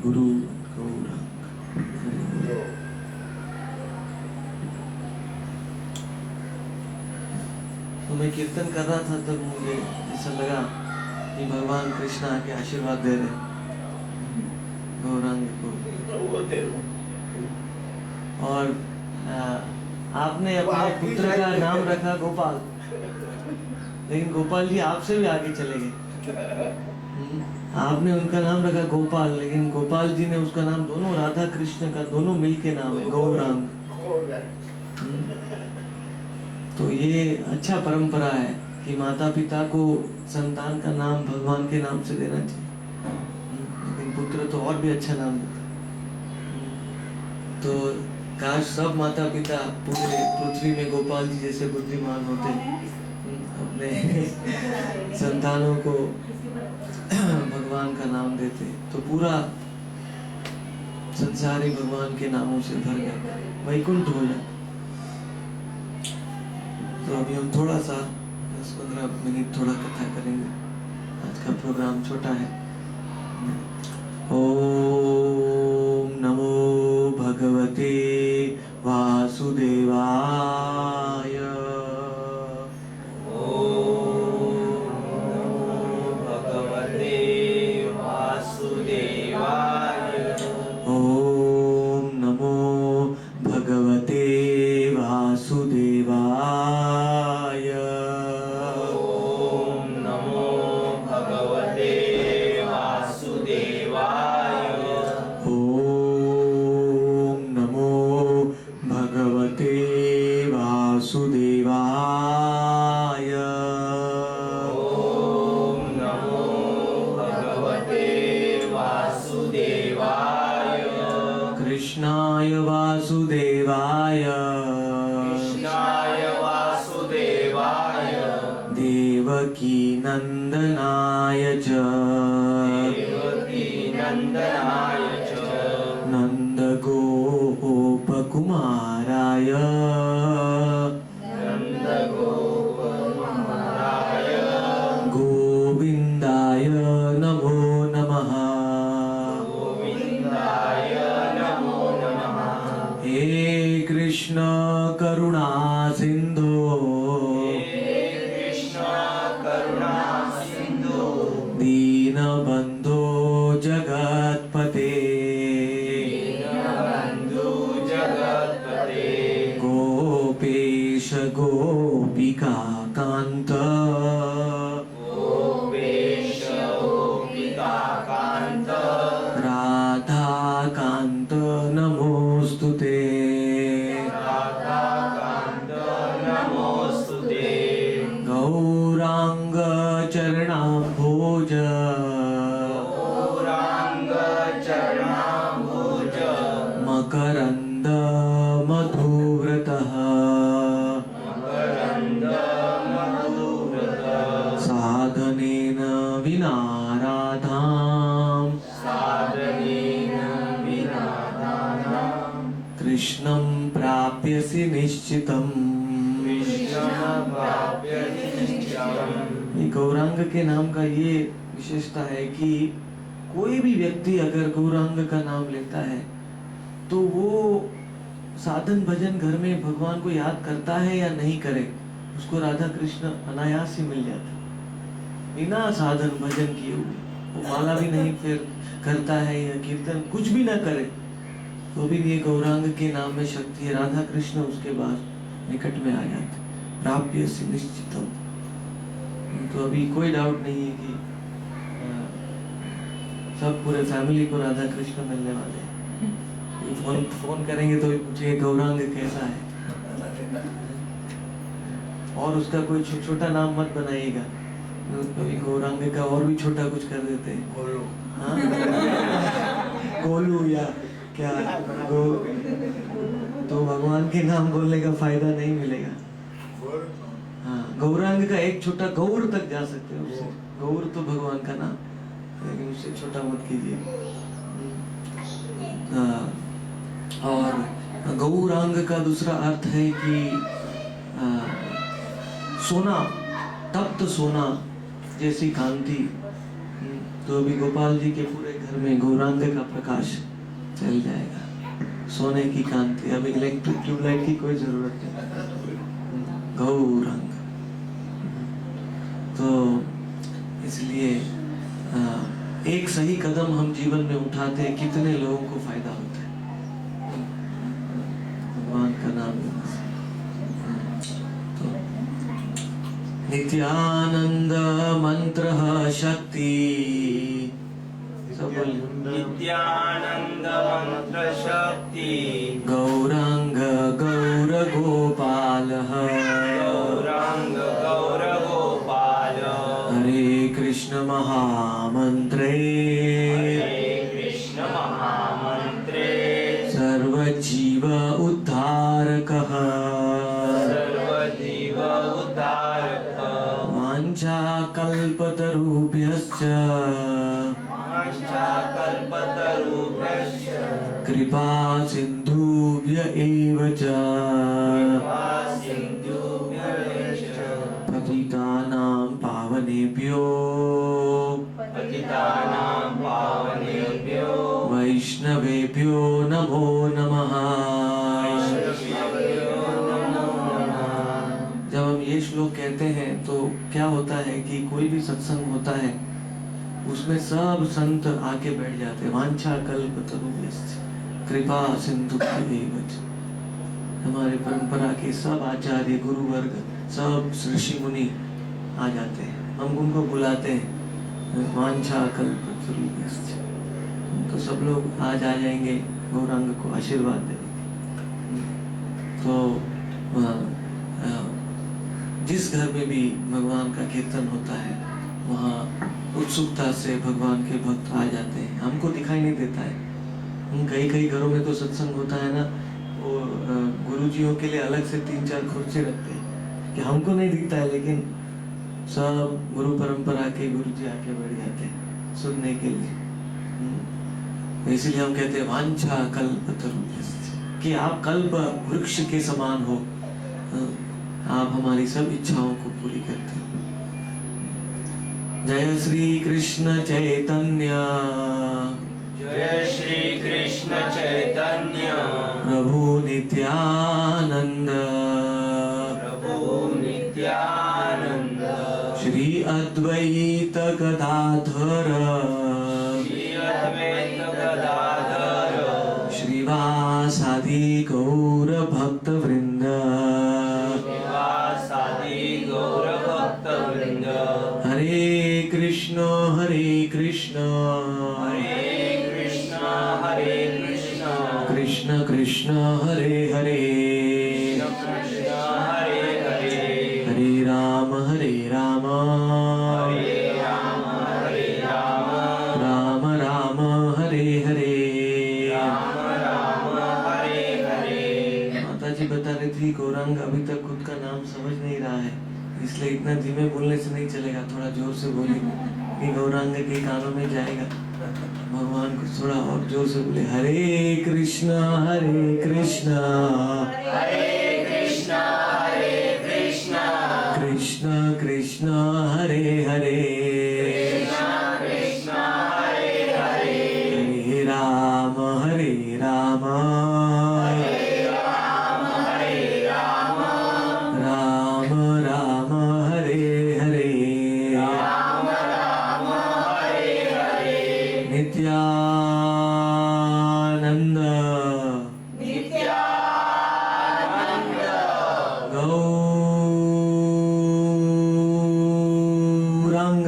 गुरु गौरांग। तो मैं कीर्तन कर रहा था तब मुझे ऐसा लगा कि भगवान कृष्ण आके आशीर्वाद दे रहे गौरांग को। और आपने अपने पुत्र का नाम रखा गोपाल, लेकिन गोपाल जी आपसे भी आगे चले गए। आपने उनका नाम रखा गोपाल, लेकिन गोपाल जी ने उसका नाम दोनों राधा कृष्ण का दोनों मिलके नाम है गौरांग। तो ये अच्छा परंपरा है कि माता पिता को संतान का नाम भगवान के नाम से देना चाहिए, लेकिन पुत्र तो और भी अच्छा नाम देता। तो काश सब माता पिता पूरे पृथ्वी में गोपाल जी जैसे बुद्धिमान होते, अपने संतानों को भगवान का नाम देते तो पूरा संसार ही भगवान के नामों से भर गया, वैकुंठ हो जाए। तो अभी हम थोड़ा सा 10-15 मिनट थोड़ा कथा करेंगे। आज का प्रोग्राम छोटा है। ओम नमो भगवते वासुदेवाय। ओम नमो भगवते वासुदेवाय। ओम नमो भगवते वासुदेवाय। ओम नमो भगवते वासुदेवाय। ओम नमो भगवते वासुदेवाय। ओम नमो भगवते वासुदेवाय। कृष्णाय वासुदेवाय। कृष्णाय वासुदेवाय। देवकी नंदनाय च। देवकी नंदनाय च। नंदगोपकुमाराय। नंदगोपकुमाराय। गोविंदाय नमो नमः। गोविंदाय नमो नमः। हे कृष्ण करुणा सिंधु। हे कृष्ण करुणा सिंधु। दीनबंधो जगत्पते। दीनबंधो जगत्पते। गोपेश गोपिका कांत। गोपेश गोपिका कांत। राधा कांत नमोस्तुते। राधा कांत नमोस्तुते। गौरांग चरणाम्भोज। गौरांग चरणाम्भोज। मकरंद मधुव्रतः। मकरंद मधुव्रतः। साधनेन विना राधाम्। साधनेन विना राधाम्। कृष्णं प्राप्यसि निश्चितम्। कृष्णं प्राप्यसि निश्चितम्। ये गौरांग के नाम का ये विशेषता है कि कोई भी व्यक्ति अगर गौरांग का नाम लेता है तो वो साधन भजन घर में भगवान को याद करता है या नहीं करे, उसको राधा कृष्ण अनायास ही मिल जाता है, बिना साधन भजन किए हुए। वो माला भी नहीं फिर करता है या कीर्तन कुछ भी ना करे तो भी ये गौरांग के नाम में शक्ति है। राधा कृष्ण उसके बाद निकट में आ जाते, प्राप्य से निश्चितम। तो अभी कोई डाउट नहीं है कि सब पूरे फैमिली को राधा कृष्ण मिलने वाले हैं। फोन करेंगे तो पूछिए गौरांग कैसा है, और उसका कोई छोटा नाम मत बनाइएगा, कभी गौरांग का और भी छोटा कुछ कर देते हैं, गोलू। हाँ? गोलू या क्या तो भगवान के नाम बोलने का फायदा नहीं मिलेगा। हाँ, गौरांग का एक छोटा गौर तक जा सकते हो उससे। गौर तो भगवान का नाम, लेकिन उससे छोटा मत कीजिए। और गौरांग का दूसरा अर्थ है कि सोना, तप्त सोना जैसी कांति, तो अभी गोपाल जी के पूरे घर में गौरांग का प्रकाश चल जाएगा, सोने की कांति। अब इलेक्ट्रिक ट्यूबलाइट की कोई जरूरत नहीं, गौरांग। तो इसलिए एक सही कदम हम जीवन में उठाते हैं, कितने लोगों को फायदा होता है। भगवान का नाम तो नित्यानंद मंत्र शक्ति, सब नित्यानंद मंत्र शक्ति, गौरांग गौर गोपाल, गौरांग गौर गोपाल, हरे कृष्ण महामंत्रे, हरे कृष्ण महामंत्रे, सर्वजीव उद्धारकः, सर्वजीव उद्धारक, वाञ्छाकल्पतरुभ्यश्च वाञ्छाकल्पतरुभ्यश्च कृपा सिन्धुभ्य एव च सिन्धुभ्यश्च पतितानां पावनेभ्यो पतितानां पावनेभ्यो वैष्णवेभ्यो नमो नमः। वैष्णवेभ्यो नमो नमः। जब हम ये श्लोक कहते हैं तो क्या होता है कि कोई भी सत्संग होता है उसमें सब संत आके बैठ जाते हैं। वांछा कल्पतरुभ्यश्च कृपा सिन्धुभ्येव च। हमारे परंपरा के सब आचार्य गुरु वर्ग सब ऋषि मुनि आ जाते हैं, हम उनको बुलाते हैं। वांछा कल्पतरुभ्यश्च, तो सब लोग आज आ जाएंगे गौरांग को आशीर्वाद देने। तो जिस घर में भी भगवान का कीर्तन होता है वहाँ उत्सुकता से भगवान के भक्त आ जाते हैं। हमको दिखाई नहीं देता है। कई कई घरों में तो सत्संग होता है ना, वो गुरुजियों के लिए अलग से 3-4 कुर्सी रखते हैं कि हमको नहीं दिखता है, लेकिन सब गुरु परंपरा के गुरुजी आके बैठ जाते हैं सुनने के लिए। इसलिए हम कहते हैं वांछा कल्पतरुभ्यश्च, कि आप कल्प वृक्ष के समान हो, आप हमारी सब इच्छाओं को पूरी करते हैं। जय श्री कृष्ण चैतन्य, जय श्री कृष्ण चैतन्य, प्रभु नित्यानंद, प्रभु नित्यानंद, श्री अद्वैत गदाधर, श्री अद्वैत गदाधर, श्रीवासादि गौर भक्त वृंद, श्रीवासादि गौर भक्त वृंद, हरे कृष्ण हरे कृष्ण, हरे कृष्ण हरे कृष्ण, कृष्ण कृष्ण हरे हरे, कृष्ण हरे हरे, हरे राम हरे राम, हरे राम हरे राम, राम राम हरे हरे। राम राम हरे हरे। माता जी बता रही थी गौरांग अभी तक खुद का नाम समझ नहीं रहा है, इसलिए इतना धीमे बोलने से नहीं चलेगा, थोड़ा जोर से बोले कि गौरांग के कानों में जाएगा। भगवान को थोड़ा और जोर से बोले, हरे कृष्ण कृष्ण कृष्ण कृष्ण हरे हरे, हरे राम राम राम हरे हरे, नित्यानंद गौरांग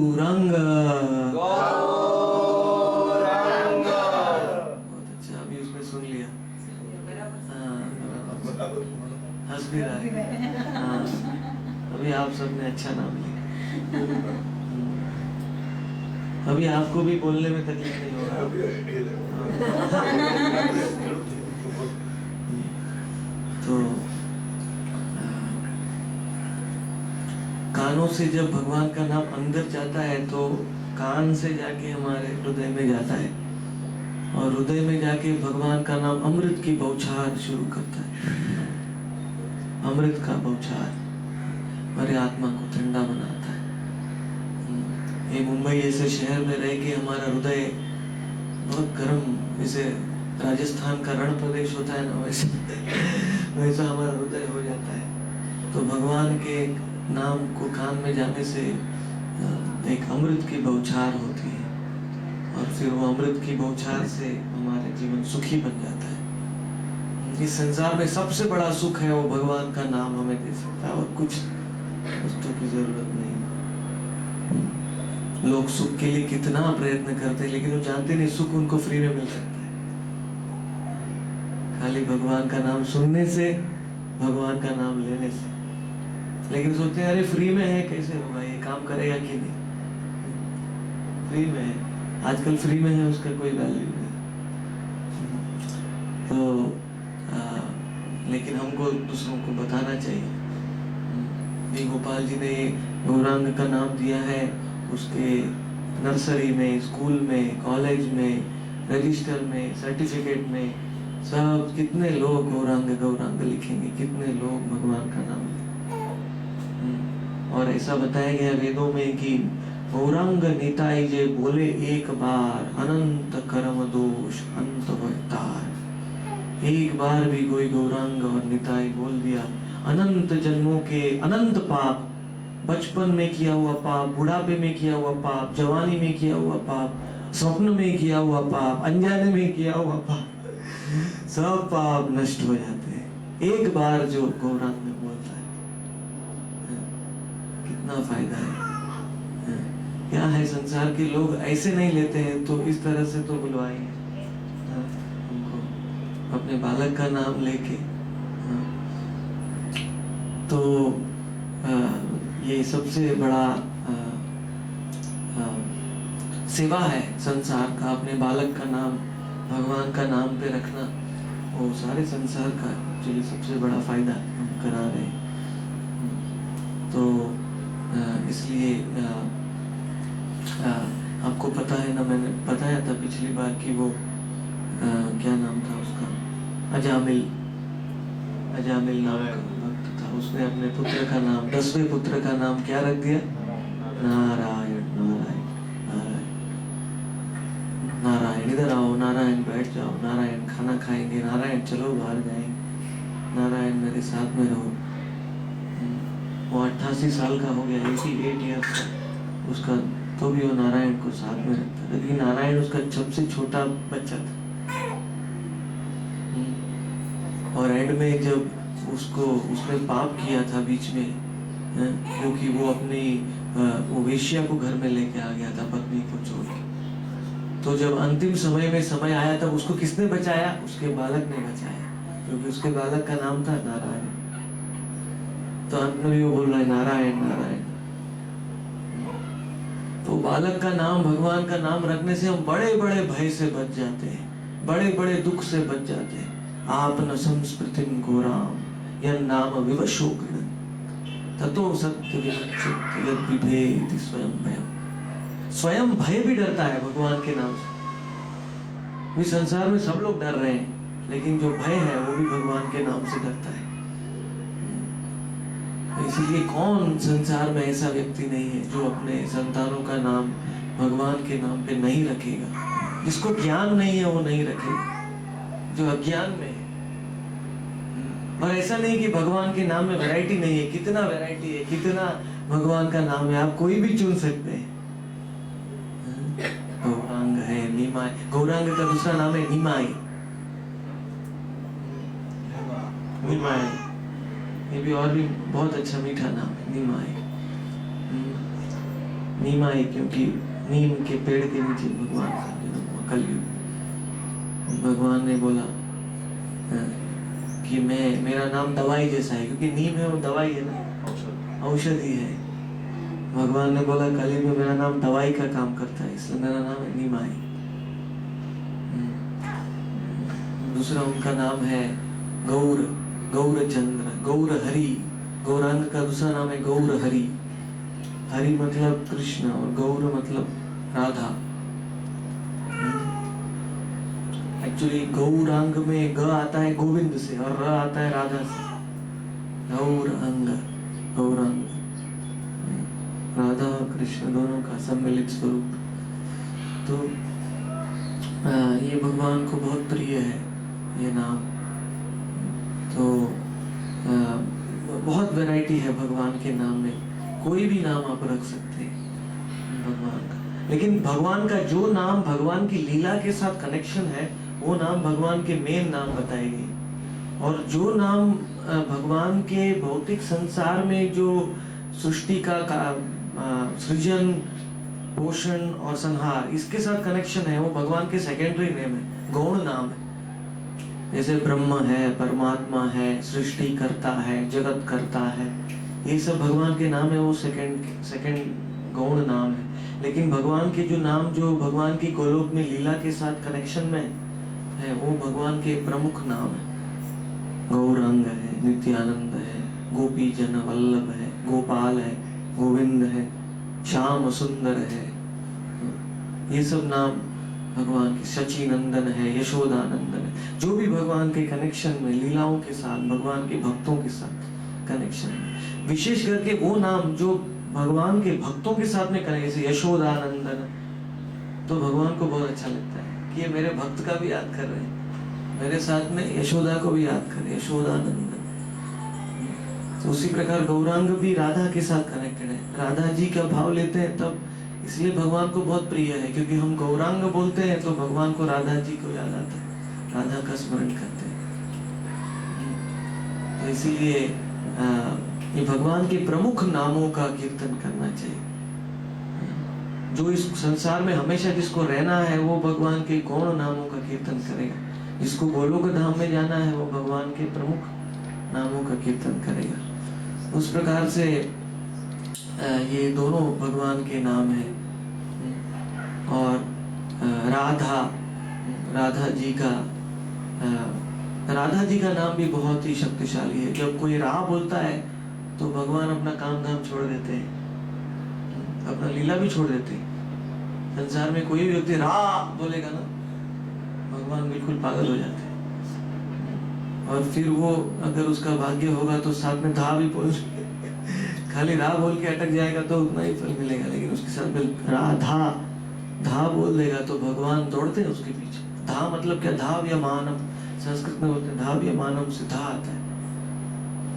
गौरांग गौरांग। बहुत अच्छा, अभी उसने सुन लिया। हाँ, हंस भी रहा है। हाँ, अभी आप सबने अच्छा नाम लिया। अभी आपको भी बोलने में तकलीफ नहीं होगा। तो कान कानों से जब भगवान का नाम अंदर जाता है तो कान से जाके हमारे हृदय में जाता है, और हृदय में जाके भगवान का नाम अमृत की बौछार शुरू करता है। अमृत का बौछार हमारे आत्मा को ठंडा बनाता है। ये मुंबई जैसे शहर में रह के हमारा हृदय बहुत गर्म, जैसे राजस्थान का रण प्रदेश होता है ना, वैसा हमारा हृदय हो जाता है। तो भगवान के नाम को कान में जाने से एक अमृत की बौछार होती है, और फिर वो अमृत की बौछार से हमारा जीवन सुखी बन जाता है। इस संसार में सबसे बड़ा सुख है वो भगवान का नाम हमें दे सकता है, और कुछ वस्तु की जरूरत नहीं। लोग सुख के लिए कितना प्रयत्न करते हैं, लेकिन वो जानते नहीं सुख उनको फ्री में मिल सकता है। खाली भगवान का नाम सुनने से, भगवान का नाम लेने से। लेकिन सोचते हैं अरे फ्री में है, कैसे होगा, ये काम करेगा कि नहीं। फ्री में है, आजकल फ्री में है, उसका कोई वैल्यू नहीं। तो लेकिन हमको दूसरों को बताना चाहिए। गोपाल जी ने गौरांग का नाम दिया है, उसके नर्सरी में, स्कूल में, कॉलेज में, रजिस्टर में, सर्टिफिकेट में, सब कितने लोग गौरांग गौरांग लिखेंगे, कितने लोग भगवान का नाम। और ऐसा बताया गया वेदों में कि गौरांग निताई जे बोले एक बार, अनंत कर्म दोष अंत होतार। एक बार भी कोई गौरांग और निताई बोल दिया, अनंत जन्मों के अनंत पाप, बचपन में किया हुआ पाप, बुढ़ापे में किया हुआ पाप, जवानी में किया हुआ पाप, स्वप्न में किया हुआ पाप, अनजाने में किया हुआ पाप, सब पाप नष्ट हो जाते हैं एक बार जो गौरांग में बोलता है। कितना फायदा है। क्या है, संसार के लोग ऐसे नहीं लेते हैं, तो इस तरह से तो बुलवाएंगे उनको अपने बालक का नाम लेके। तो ये सबसे बड़ा सेवा है संसार का, अपने बालक का नाम भगवान का नाम पे रखना। वो सारे संसार का जो सबसे बड़ा फायदा हम करा रहे हैं। तो इसलिए आपको पता है ना, मैंने बताया था पिछली बार कि वो क्या नाम था उसका, अजामिल नाम का भक्त था। उसने अपने पुत्र का नाम, 10वें पुत्र का नाम क्या रख दिया? नारायण नारायण नारायण नारायण। इधर आओ, नारायण बैठ जाओ, नारायण खाना खाएंगे, नारायण चलो बाहर जाएंगे, नारायण मेरे साथ में रहो। वो 88 साल का हो गया, 88 ईयर्स का उसका, तो भी वो नारायण को साथ में रखता, लेकिन नारायण उसका सबसे छोटा बच्चा था। और एंड में जब उसने पाप किया था बीच में, क्योंकि वो अपनी वो वेश्या को घर में लेके आ गया था पत्नी को छोड़ के। तो जब अंतिम समय में समय आया तब उसको किसने बचाया? उसके बालक ने बचाया, क्योंकि उसके बालक का नाम था नारायण। तो अंत में वो बोल रहा है नारायण नारायण। तो बालक का नाम, भगवान का नाम रखने से हम बड़े बड़े भय से बच जाते हैं, बड़े बड़े दुख से बच जाते हैं। आप न संस्कृतिम घोराम यह नाम विवशो गृह्णन् ततो सत्य विमुच्यते यद् बिभेति स्वयं भयम्। स्वयं भय भी डरता है भगवान के नाम से। इस संसार में सब लोग डर रहे हैं, लेकिन जो भय है वो भी भगवान के नाम से डरता है। इसलिए कौन संसार में ऐसा व्यक्ति नहीं है जो अपने संतानों का नाम भगवान के नाम पे नहीं रखेगा। जिसको ज्ञान नहीं है वो नहीं रखेगा, जो अज्ञान में है। और ऐसा नहीं कि भगवान के नाम में वैरायटी नहीं है, कितना वैरायटी है, कितना भगवान का नाम है, आप कोई भी चुन सकते हैं। गौरांग है, निमाय, गौरांग का दूसरा नाम है निमाय। निमाय ये भी और भी बहुत अच्छा मीठा नाम है, निमाय। निमाय क्योंकि नीम के पेड़ के नीचे भगवान का जन्म हुआ कलयुग। भगवान ने बोला कि मेरा नाम दवाई जैसा है, क्योंकि नीम है वो दवाई है ना, औषधि है। भगवान ने बोला कलयुग में मेरा नाम दवाई का काम करता है, इसलिए मेरा नाम है निमाई। दूसरा उनका नाम है गौर चंद्र, गौर हरि। गौरांग का दूसरा नाम है गौर हरि। हरि मतलब कृष्ण और गौर मतलब राधा। एक्चुअली गौरांग में ग आता है गोविंद से और र आता है राधा से। गौरांग, गौरांग, राधा और कृष्ण दोनों का सम्मिलित स्वरूप। तो ये भगवान को बहुत प्रिय है ये नाम। तो बहुत वैरायटी है भगवान के नाम में, कोई भी नाम आप रख सकते हैं भगवान का। लेकिन भगवान का जो नाम भगवान की लीला के साथ कनेक्शन है वो नाम भगवान के मेन नाम बताएंगे। और जो नाम भगवान के भौतिक संसार में जो सृष्टि का सृजन, पोषण और संहार इसके साथ कनेक्शन है वो भगवान के सेकेंडरी नेम है, गौण नाम है। जैसे ब्रह्म है, परमात्मा है, सृष्टि करता है, जगत करता है, ये सब भगवान के नाम है, वो सेकंड गौण नाम है। लेकिन भगवान के जो नाम जो भगवान की गोलोक में लीला के साथ कनेक्शन में है वो भगवान के प्रमुख नाम है। गौरांग है, नित्यानंद है, गोपी जन वल्लभ है, गोपाल है, गोविंद है, श्याम सुंदर है, ये सब नाम भगवान की, सची नंदन है, यशोदानंदन है। जो भी भगवान के कनेक्शन में लीलाओं के साथ, भगवान के भक्तों के साथ कनेक्शन में, विशेष करके वो नाम जो भगवान के भक्तों के साथ में कनेक्शन, जैसे यशोदानंदन, तो भगवान को बहुत अच्छा लगता है कि ये मेरे भक्त का भी याद कर रहे हैं, मेरे साथ में यशोदा को भी याद कर, यशोदानंदन। तो उसी प्रकार गौरांग भी राधा के साथ कनेक्टेड है, राधा जी का भाव लेते हैं तब, इसलिए भगवान को बहुत प्रिय है। क्योंकि हम गौरांग बोलते हैं तो भगवान को राधा जी को याद आता है, राधा का स्मरण करते हैं। तो इसीलिए ये भगवान के प्रमुख नामों का कीर्तन करना चाहिए। जो इस संसार में हमेशा जिसको रहना है वो भगवान के गौण नामों का कीर्तन करेगा, जिसको गोलोक धाम में जाना है वो भगवान के प्रमुख नामों का कीर्तन करेगा। उस प्रकार से ये दोनों भगवान के नाम हैं। और राधा, राधा जी का नाम भी बहुत ही शक्तिशाली है। जब कोई रा बोलता है तो भगवान अपना काम धाम छोड़ देते हैं, अपना लीला भी छोड़ देते हैं। संसार में कोई भी व्यक्ति रा बोलेगा ना, भगवान बिल्कुल पागल हो जाते हैं। और फिर वो अगर उसका भाग्य होगा तो साथ में धा भी बोल खाली रा बोल के अटक जाएगा तो उतना ही फल मिलेगा। लेकिन उसके साथ में रा धा बोल देगा तो भगवान दौड़ते हैं उसके पीछे। धा मतलब क्या? धाव या मानव, संस्कृत में बोलते हैं धाव या मानव से धा आता है,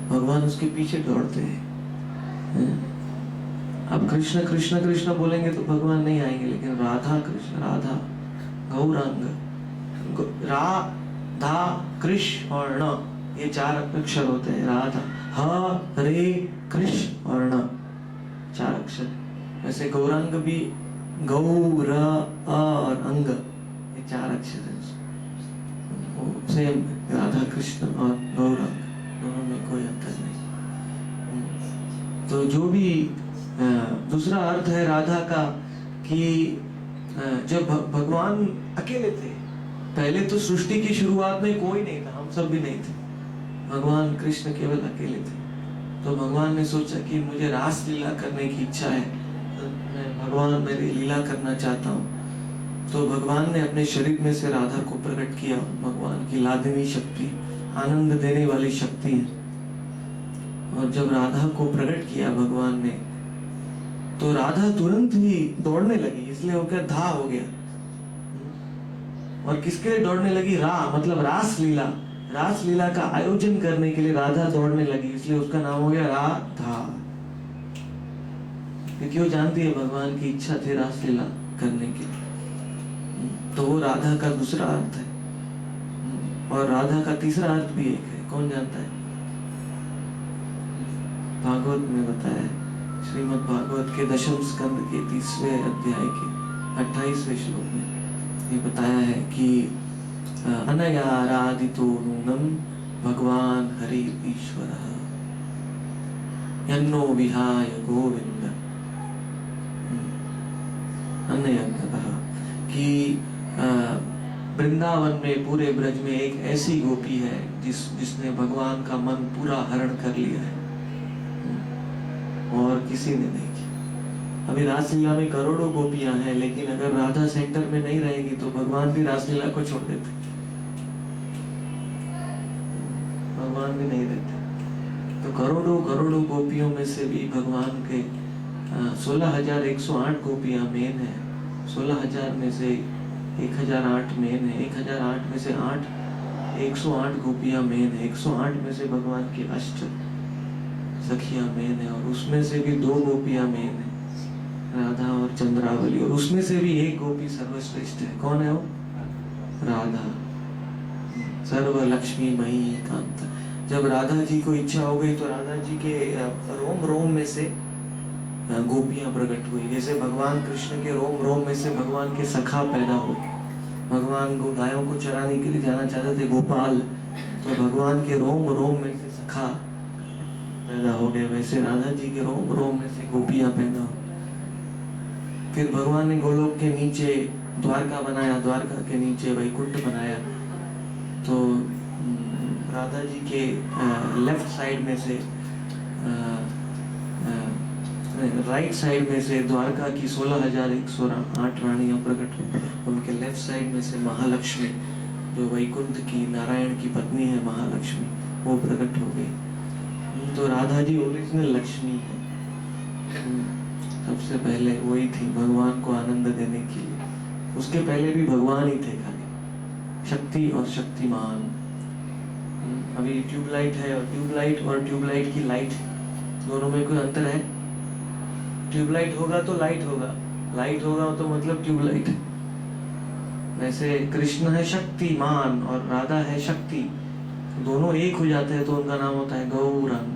भगवान उसके पीछे दौड़ते हैं। अब कृष्ण कृष्ण कृष्ण बोलेंगे तो भगवान नहीं आएंगे, लेकिन राधा कृष्ण, राधा गौरांग, रा धा कृष्ण और न, ये 4 अक्षर होते हैं। राधा, ह रे कृष्ण और न, 4 अक्षर। वैसे गौरांग भी गौ र और अंग, ये 4 अक्षर है। सेम राधा कृष्ण और गौरांग, दोनों में कोई अंतर नहीं। तो जो भी दूसरा अर्थ है राधा का कि जब भगवान अकेले थे, पहले तो सृष्टि की शुरुआत में कोई नहीं था, हम सब भी नहीं थे, भगवान कृष्ण केवल अकेले थे। तो भगवान ने सोचा कि मुझे रास लीला करने की इच्छा है, मैं भगवान मेरी लीला करना चाहता हूँ। तो भगवान ने अपने शरीर में से राधा को प्रकट किया। भगवान की लादिनी शक्ति, आनंद देने वाली शक्ति है। और जब राधा को प्रकट किया भगवान ने, तो राधा तुरंत ही दौड़ने लगी, इसलिए वो क्या धा हो गया। और किसके लिए दौड़ने लगी? रा मतलब रास लीला, रास लीला का आयोजन करने के लिए राधा दौड़ने लगी, इसलिए उसका नाम हो गया राधा। क्योंकि वो जानती है भगवान की इच्छा थी रास लीला करने की, तो वो राधा का दूसरा अर्थ है। और राधा का तीसरा अर्थ भी एक है, कौन जानता है? भागवत में बताया है, श्रीमद् भागवत के 10वें स्कंद के 30वें अध्याय के 28वें श्लोक में ये बताया है कि अनया आराधितो नूनम भगवान हरि ईश्वरः यन्नो विहाय गोविंद अनया, कि वृंदावन में, पूरे ब्रज में एक ऐसी गोपी है जिसने भगवान का मन पूरा हरण कर लिया है, और किसी ने नहीं किया। अभी रासलीला में करोड़ों गोपियां हैं, लेकिन अगर राधा सेंटर में नहीं रहेगी तो भगवान भी रासलीला को छोड़ देते, भगवान भी नहीं रहते। तो करोड़ों करोड़ों गोपियों में से भी भगवान के 16,108 गोपियां मेन है। 16,000 में से 1,008 मेन है। 1,008 में से 108 गोपियां मेन है। 108 में से भगवान की अष्ट सखियां मेन है, और उसमें से भी 2 गोपियां मेन है, राधा और चंद्रावली। और उसमें से भी एक गोपी सर्वश्रेष्ठ है। कौन है वो? राधा। सर्व लक्ष्मी मई कांता। जब राधा जी को इच्छा हो गई तो राधा जी के रोम रोम में से गोपियां प्रकट हुई। जैसे भगवान कृष्ण के रोम रोम में से भगवान के सखा पैदा हुए। भगवान को गायों को चराने के लिए जाना चाहते थे गोपाल, तो भगवान के रोम रोम में से सखा पैदा हो गए। वैसे राधा जी के रोम रोम में से गोपियां पैदा हो। फिर भगवान ने गोलोक के नीचे द्वारका बनाया, द्वारका के नीचे वैकुंठ बनाया। तो राधा जी के लेफ्ट साइड में से राइट साइड में से द्वारका की 16,108 रानियां प्रकट हुई। उनके लेफ्ट साइड में से महालक्ष्मी, जो वैकुंठ की नारायण की पत्नी है महालक्ष्मी, वो प्रकट हो गई। तो राधा जी ओरिजिनल लक्ष्मी है। सबसे पहले वही थी भगवान को आनंद देने के लिए। उसके पहले भी भगवान ही थे खाली, शक्ति और शक्तिमान। अभी ट्यूबलाइट है, और ट्यूबलाइट की लाइट दोनों में कोई अंतर है? ट्यूबलाइट होगा तो लाइट होगा, लाइट होगा तो मतलब ट्यूबलाइट है। वैसे कृष्ण है शक्तिमान और राधा है शक्ति, दोनों एक हो जाते हैं तो उनका नाम होता है गौरांग,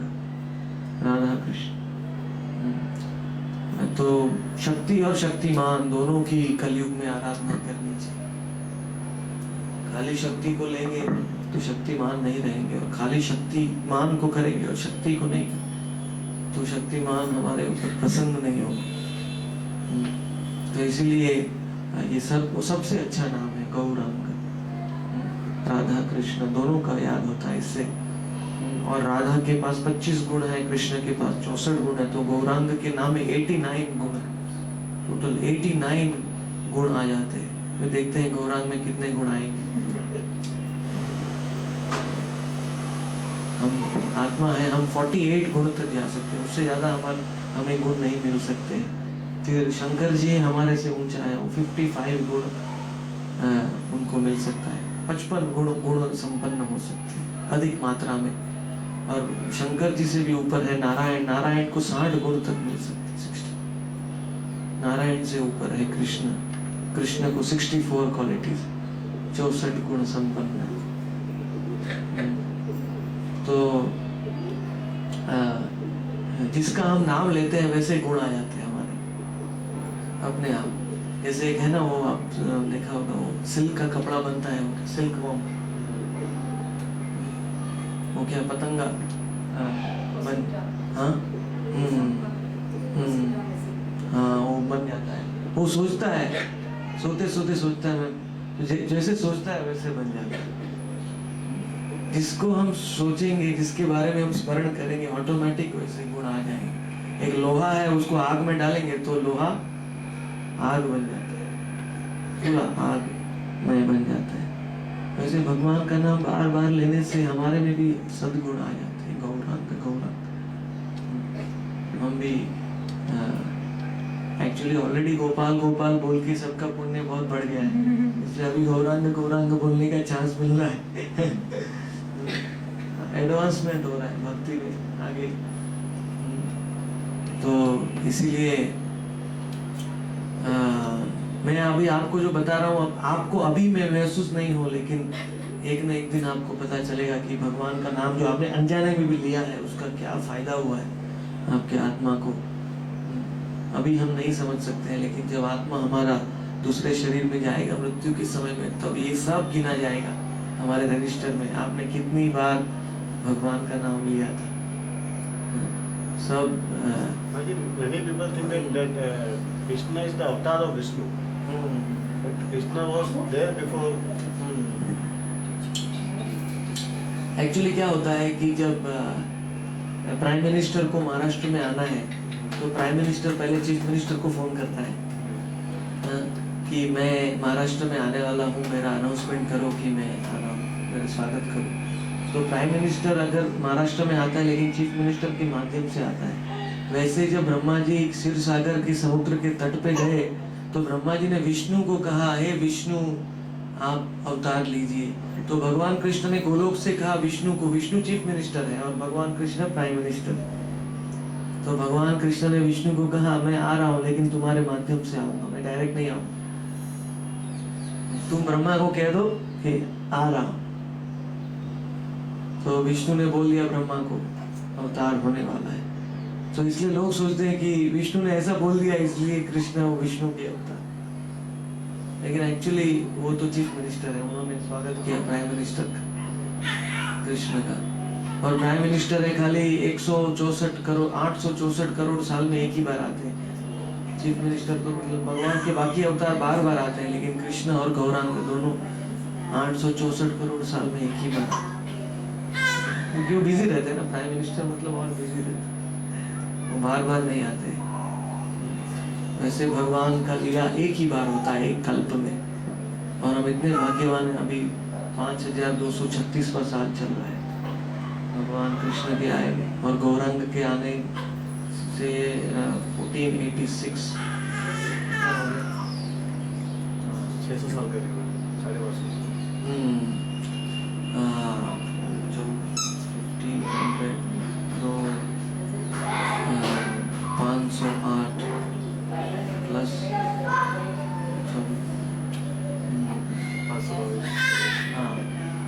राधा कृष्ण। तो शक्ति और शक्तिमान दोनों की कलयुग में आराधना करनी चाहिए। खाली शक्ति को लेंगे तो शक्तिमान नहीं रहेंगे, और खाली शक्तिमान को करेंगे और शक्ति को नहीं तो शक्तिमान हमारे ऊपर प्रसन्न नहीं होगा। तो इसलिए ये सबसे अच्छा नाम है गौरांग। राधा कृष्ण दोनों का याद होता है इससे। और राधा के पास 25 गुण है, कृष्ण के पास 64 गुण है। तो गौरांग के नाम में 89 गुण है। टोटल 89 गुण आ जाते हैं। फिर देखते हैं गौरांग में कितने गुण आएंगे। हम आत्मा है, हम 48 गुण तक जा सकते हैं, उससे ज्यादा हमें गुण नहीं मिल सकते। फिर शंकर जी हमारे से ऊंचा है, वो 55 गुण उनको मिल सकता है। 55 गुण संपन्न हो सकते हैं अधिक मात्रा में। और शंकर जी से भी ऊपर है नारायण। नारायण को 60 गुण तक मिल सकते हैं, 60। नारायण से ऊपर है कृष्ण। कृष्ण को 64 क्वालिटीज, 64 गुण संपन्न है। तो जिसका हम नाम लेते हैं वैसे गुण आ जाते हैं हमारे अपने आप। जैसे एक है ना, वो आप देखा होगा, वो सिल्क का कपड़ा बनता है, वो सिल्क वो क्या पतंगा बन, हाँ हाँ वो बन जाता है। वो सोचता है, सोते सोते सोचता है, जैसे सोचता है वैसे बन जाता है। जिसको हम सोचेंगे, जिसके बारे में हम स्मरण करेंगे, ऑटोमेटिक वैसे गुण आ जाएंगे। एक लोहा है, उसको आग में डालेंगे तो लोहा आग बन जाता है, पूरा आग में बन जाता है। वैसे भगवान का नाम बार बार लेने से हमारे में भी सद्गुण आ जाते हैं। गौरांग गौरांग। हम भी एक्चुअली ऑलरेडी गोपाल गोपाल बोल के सबका पुण्य बहुत बढ़ गया है, इसलिए अभी गौरांग गौरांग बोलने का चांस मिल रहा है। एडवांसमेंट हो रहा है भक्ति में आगे। तो इसीलिए मैं अभी आपको जो बता रहा हूँ, आपको अभी में महसूस नहीं हो, लेकिन एक न एक दिन आपको पता चलेगा कि भगवान का नाम जो आपने अनजाने में भी लिया है उसका क्या फायदा हुआ है आपके आत्मा को। अभी हम नहीं समझ सकते हैं, लेकिन जब आत्मा हमारा दूसरे शरीर में जाएगा मृत्यु के समय में, तब ये सब गिना जाएगा हमारे रजिस्टर में। आपने कितनी बार भगवान का नाम लिया था, सब। Many people think that Krishna is the avatar of Vishnu, but Krishna was there before. Actually क्या होता है कि जब प्राइम मिनिस्टर को महाराष्ट्र में आना है तो प्राइम मिनिस्टर पहले चीफ मिनिस्टर को फोन करता है कि मैं महाराष्ट्र में आने वाला हूँ, मेरा अनाउंसमेंट करो कि मैं आ रहा हूँ, मेरा स्वागत करो। तो प्राइम मिनिस्टर अगर महाराष्ट्र में आता है लेकिन चीफ मिनिस्टर के माध्यम से आता है। वैसे जब ब्रह्मा जी क्षीर सागर के समुद्र के तट पे गए तो ब्रह्मा जी ने विष्णु को कहा, हे विष्णु आप अवतार लीजिए। तो भगवान कृष्ण ने गोलोक से कहा विष्णु को, विष्णु चीफ मिनिस्टर है और भगवान कृष्ण प्राइम मिनिस्टर। तो भगवान कृष्ण ने विष्णु को कहा मैं आ रहा हूँ लेकिन तुम्हारे माध्यम से आऊंगा, मैं डायरेक्ट नहीं आऊंगा। तुम ब्रह्मा को कह दो कि आ रहा हूं। तो विष्णु ने बोल दिया ब्रह्मा को अवतार होने वाला है। तो इसलिए लोग सोचते हैं कि विष्णु ने ऐसा बोल दिया इसलिए कृष्ण वो विष्णु के अवतार, लेकिन एक्चुअली वो तो चीफ मिनिस्टर है। उन्होंने स्वागत किया प्राइम मिनिस्टर का, कृष्ण का। और प्राइम मिनिस्टर है खाली 164 करोड़ 864 करोड़ साल में एक ही बार आते हैं चीफ मिनिस्टर को। मतलब भगवान के बाकी अवतार बार बार आते हैं लेकिन कृष्ण और गौरांग दोनों 864 करोड़ साल में एक ही बार, क्योंकि वो बिजी रहते हैं ना। प्राइम मिनिस्टर मतलब और बिजी रहते हैं, वो बार बार नहीं आते। वैसे भगवान का लीला एक ही बार होता है एक कल्प में, और हम इतने भाग्यवान हैं। अभी 5236वां साल चल रहा है भगवान कृष्ण के आए और गौरांग के आने से 1486 600 साल करीब 550 जो 1500 तो 508 प्लस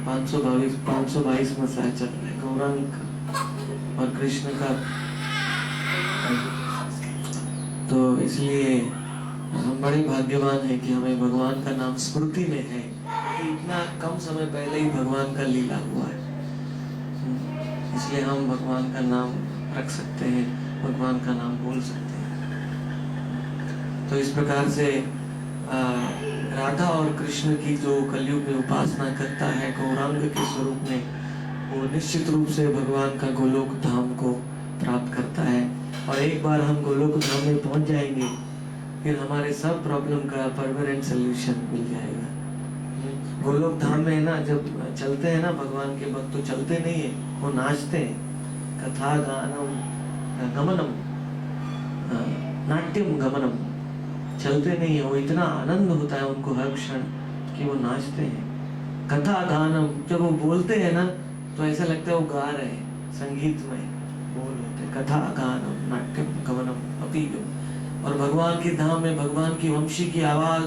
522 में शायद चल रहा है गौरांग और कृष्ण का। तो इसलिए हम बड़े भाग्यवान हैं कि हमें भगवान का नाम स्मृति में है कि इतना कम समय पहले ही भगवान का लीला हुआ है। इसलिए हम भगवान का नाम रख सकते हैं, भगवान का नाम बोल सकते हैं। तो इस प्रकार से राधा और कृष्ण की जो कलयुग में उपासना करता है गौरांग के स्वरूप में, वो निश्चित रूप से भगवान का गोलोक धाम को प्राप्त करता है। और एक बार हम गोलोक धाम में पहुंच जाएंगे फिर हमारे सब प्रॉब्लम का परमानेंट सोल्यूशन मिल जाएगा। गोलोक धाम में ना जब चलते हैं ना भगवान के भक्त, तो चलते नहीं है, वो नाचते हैं। कथा गानम गमनम नाट्यम गमनम, चलते नहीं है। वो इतना आनंद होता है उनको हर क्षण कि वो नाचते हैं। कथा गानम, जब वो बोलते हैं ना तो ऐसा लगता है वो गा रहे हैं, संगीत में बोल होते हैं। कथा गानम नाट्यम गमनम अपीयम। और भगवान के धाम में भगवान की वंशी की आवाज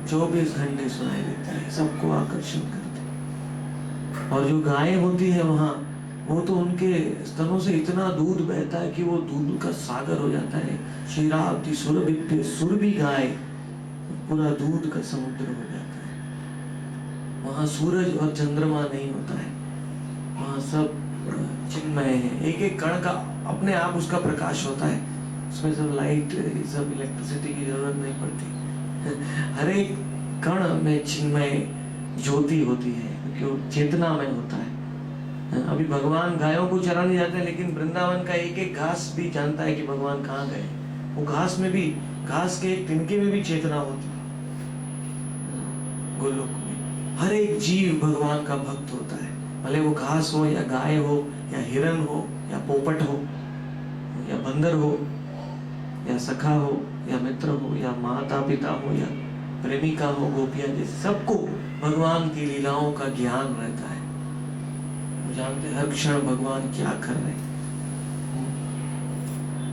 24 घंटे सुनाई देती है, सबको आकर्षण करती है। और जो गायें होती है वहाँ, वो तो उनके स्तनों से इतना दूध बहता है कि वो दूध का सागर हो जाता है। क्षीराब्धि सुरभिप्य सुरभि गाय, पूरा दूध का समुद्र हो जाता है। वहाँ सूरज और चंद्रमा नहीं होता है, वहाँ सब चिन्मय है। एक एक कण का अपने आप उसका प्रकाश होता है, उसमें सब लाइट सब इलेक्ट्रिसिटी की जरूरत नहीं पड़ती। हर एक कण में चिन्मय ज्योति होती है क्योंकि वो चेतना में होता है। अभी भगवान गायों को चराने जाते हैं लेकिन वृंदावन का एक एक घास भी जानता है कि भगवान कहाँ गए। वो घास में भी, घास के एक तिनके में भी चेतना होती है। गोलोक में हर एक जीव भगवान का भक्त होता है, भले वो घास हो या गाय हो या हिरन हो या पोपट हो या बंदर हो या सखा हो या मित्र हो या माता पिता हो या प्रेमिका हो, गोपियां, जैसे सबको भगवान की लीलाओं का ज्ञान रहता है। जानते हर क्षण भगवान क्या कर रहे हैं।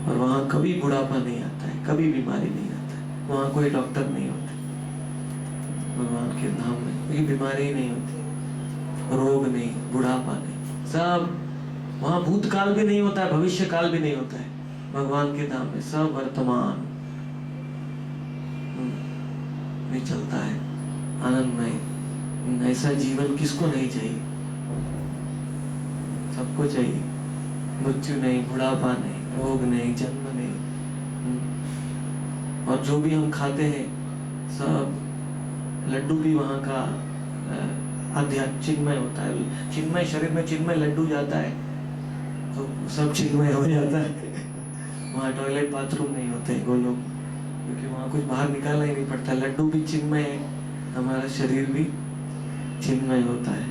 और वहां कभी बुढ़ापा नहीं आता है, कभी बीमारी नहीं आता है, वहां कोई डॉक्टर नहीं होते भगवान के धाम में, कोई बीमारी नहीं होती, रोग नहीं, बुढ़ापा नहीं, सब वहां भूतकाल भी नहीं होता है, भविष्य काल भी नहीं होता है भगवान के धाम में, सब वर्तमान में चलता है आनंदमय। ऐसा जीवन किसको नहीं चाहिए? सबको चाहिए। मृत्यु नहीं, बुढ़ापा नहीं, रोग नहीं, जन्म नहीं। और जो भी हम खाते हैं सब, लड्डू भी वहाँ का आध्यात्म चिन्मय होता है। चिन्मय शरीर में चिन्मय लड्डू जाता है तो सब चिन्मय हो जाता है। वहाँ टॉयलेट बाथरूम नहीं होते गोलोक, क्योंकि वहाँ कुछ बाहर निकालना ही नहीं पड़ता। लड्डू भी चिन्मय है, हमारा शरीर भी चिन्मय होता है।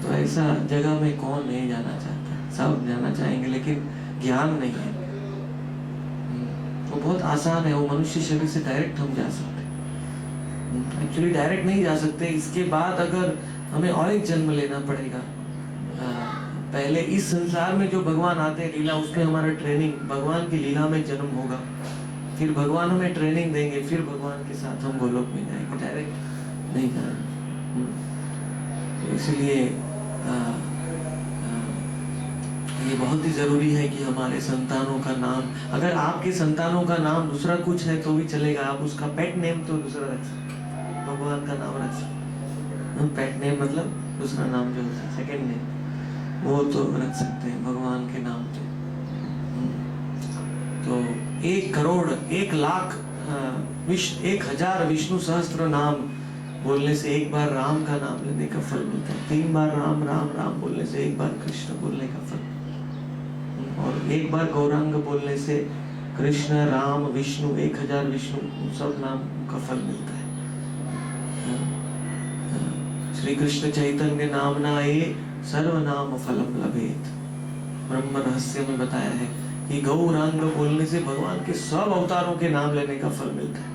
तो ऐसा जगह में कौन नहीं जाना चाहता, सब जाना चाहेंगे, लेकिन ज्ञान नहीं है। वो बहुत आसान है, वो मनुष्य शरीर से डायरेक्ट हम जा सकते। एक्चुअली डायरेक्ट नहीं जा सकते, इसके बाद अगर हमें और एक जन्म लेना पड़ेगा। पहले इस संसार में जो भगवान आते हैं लीला, उसमें हमारा ट्रेनिंग, भगवान की लीला में जन्म होगा, फिर भगवान हमें ट्रेनिंग देंगे, फिर भगवान के साथ हम गोलोक में जाएंगे, डायरेक्ट नहीं जाएंगे। तो इसलिए ये बहुत ही जरूरी है कि हमारे संतानों का नाम, अगर आपके संतानों का नाम दूसरा कुछ है तो भी चलेगा, आप उसका पेट नेम तो दूसरा रख सकते, भगवान का नाम रख सकते। पेट नेम मतलब दूसरा नाम जो होता है, सेकेंड नेम, वो तो रख सकते हैं भगवान के नाम पे। तो 1 करोड़ 1 लाख 1000 विष्णु सहस्त्र नाम बोलने से एक बार राम का नाम लेने का फल मिलता है। 3 बार राम राम राम बोलने से एक बार कृष्ण बोलने का फल, और एक बार गौरांग बोलने से कृष्ण राम विष्णु 1000 विष्णु सब नाम का फल मिलता है। श्री कृष्ण चैतन्य नामना ये सर्वनाम फलम लभेत, ब्रह्म रहस्य में बताया है कि गौरांग बोलने से भगवान के सब अवतारों के नाम लेने का फल मिलता है।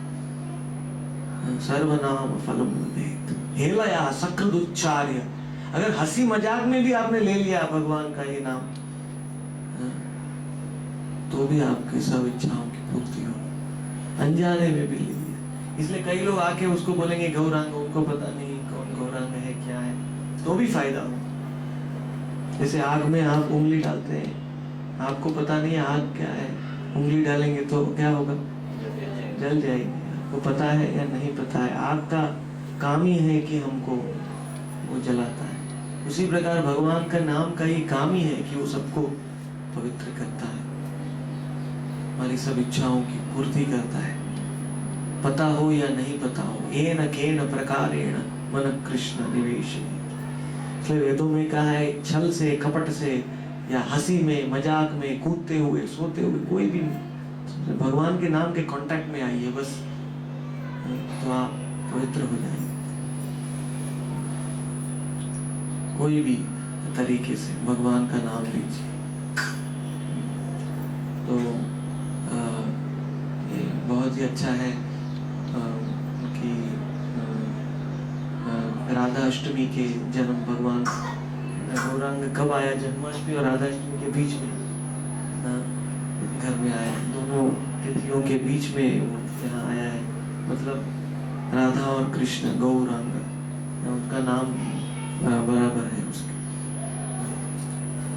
सर्वनाम फलम लभेत हेलया सकृद उच्चार्य, अगर हंसी मजाक में भी आपने ले लिया भगवान का ये नाम, तो भी आपकी सब इच्छाओं की पूर्ति हो, अनजाने में भी ले लिया। इसलिए कई लोग आके उसको बोलेंगे गौरांग, उनको पता नहीं कौन गौरांग है क्या है, तो भी फायदा हो। जैसे आग में आप उंगली डालते हैं, आपको पता नहीं आग क्या है, उंगली डालेंगे तो क्या होगा, जल जाएगी। आपको पता है या नहीं पता है, आग का काम ही है कि हमको वो जलाता है। उसी प्रकार भगवान का नाम का ही काम ही है कि वो सबको पवित्र करता है, हमारी सब इच्छाओं की पूर्ति करता है, पता हो या नहीं पता हो। येन केन प्रकारेण मन कृष्ण निवेशयति, इसलिए वेदों में कहा है छल से, कपट से, या हंसी में, मजाक में, कूदते हुए, सोते हुए, कोई भी भगवान के नाम के कांटेक्ट में आइए बस, तो आप पवित्र हो जाएंगे। कोई भी तरीके से भगवान का नाम लीजिए। तो ये बहुत ही अच्छा है कि राधा अष्टमी के जन्म भगवान गौरांग कब आया, जन्माष्टमी और राधा अष्टमी के बीच में घर में आया, दोनों तिथियों के बीच में यहाँ आया है। मतलब राधा और कृष्ण गौरांग, उनका नाम बराबर है उसके,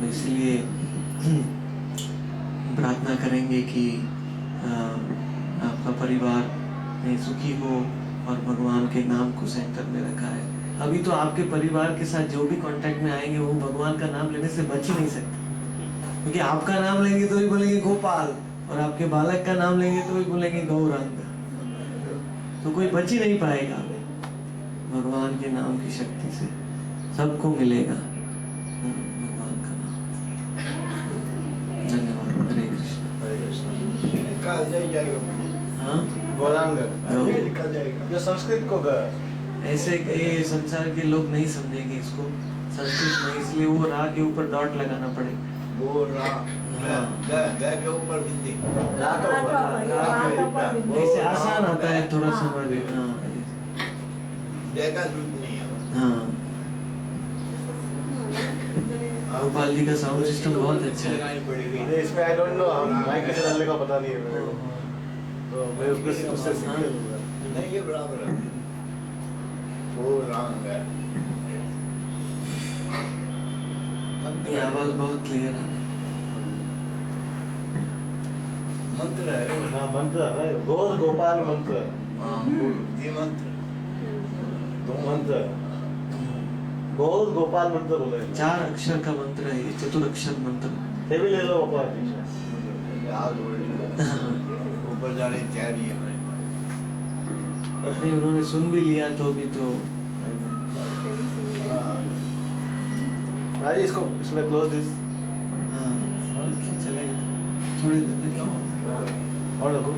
इसलिए प्रार्थना करेंगे कि आपका परिवार में सुखी हो और भगवान के नाम को सेंटर में रखा है। अभी तो आपके परिवार के साथ जो भी कांटेक्ट में आएंगे वो भगवान का नाम लेने से बच ही नहीं सकते, क्योंकि आपका नाम लेंगे तो भी बोलेंगे गोपाल, और आपके बालक का नाम लेंगे तो भी बोलेंगे गौरांग, तो कोई बच ही नहीं पाएगा। भगवान के नाम की शक्ति से सबको मिलेगा भगवान का नाम। धन्यवाद। हरे कृष्ण। हाँ, गौरांग जो संस्कृत को ऐसे ये संसार के लोग नहीं समझेंगे इसको, संस्कृत में, इसलिए वो रा के ऊपर डॉट लगाना पड़ेगा। वो रा के ऊपर बिंदी, रा के ऊपर ऐसे आसान आता है थोड़ा समझ में। हाँ, गोपाल जी का साउंड सिस्टम बहुत अच्छा है। इसमें आई डोंट नो, माइक कैसे डालने का पता नहीं है मेरे को, तो मैं उससे सीख लूंगा। नहीं, ये बराबर है, वो रंग है। ये आवाज बहुत क्लियर है। मंत्र है, हाँ मंत्र है, गौर गोपाल मंत्र, ये मंत्र, दो मंत्र, गौर गोपाल मंत्र बोले। 4 अक्षर का मंत्र है ये, चतुरक्षर मंत्र। ये भी ले लो ऊपर जाने तैयारी है। नहीं, उन्होंने सुन भी लिया तो भी तो इसको इसमें क्लोज दिस। हाँ, चलेगा। थोड़ी देर और देखो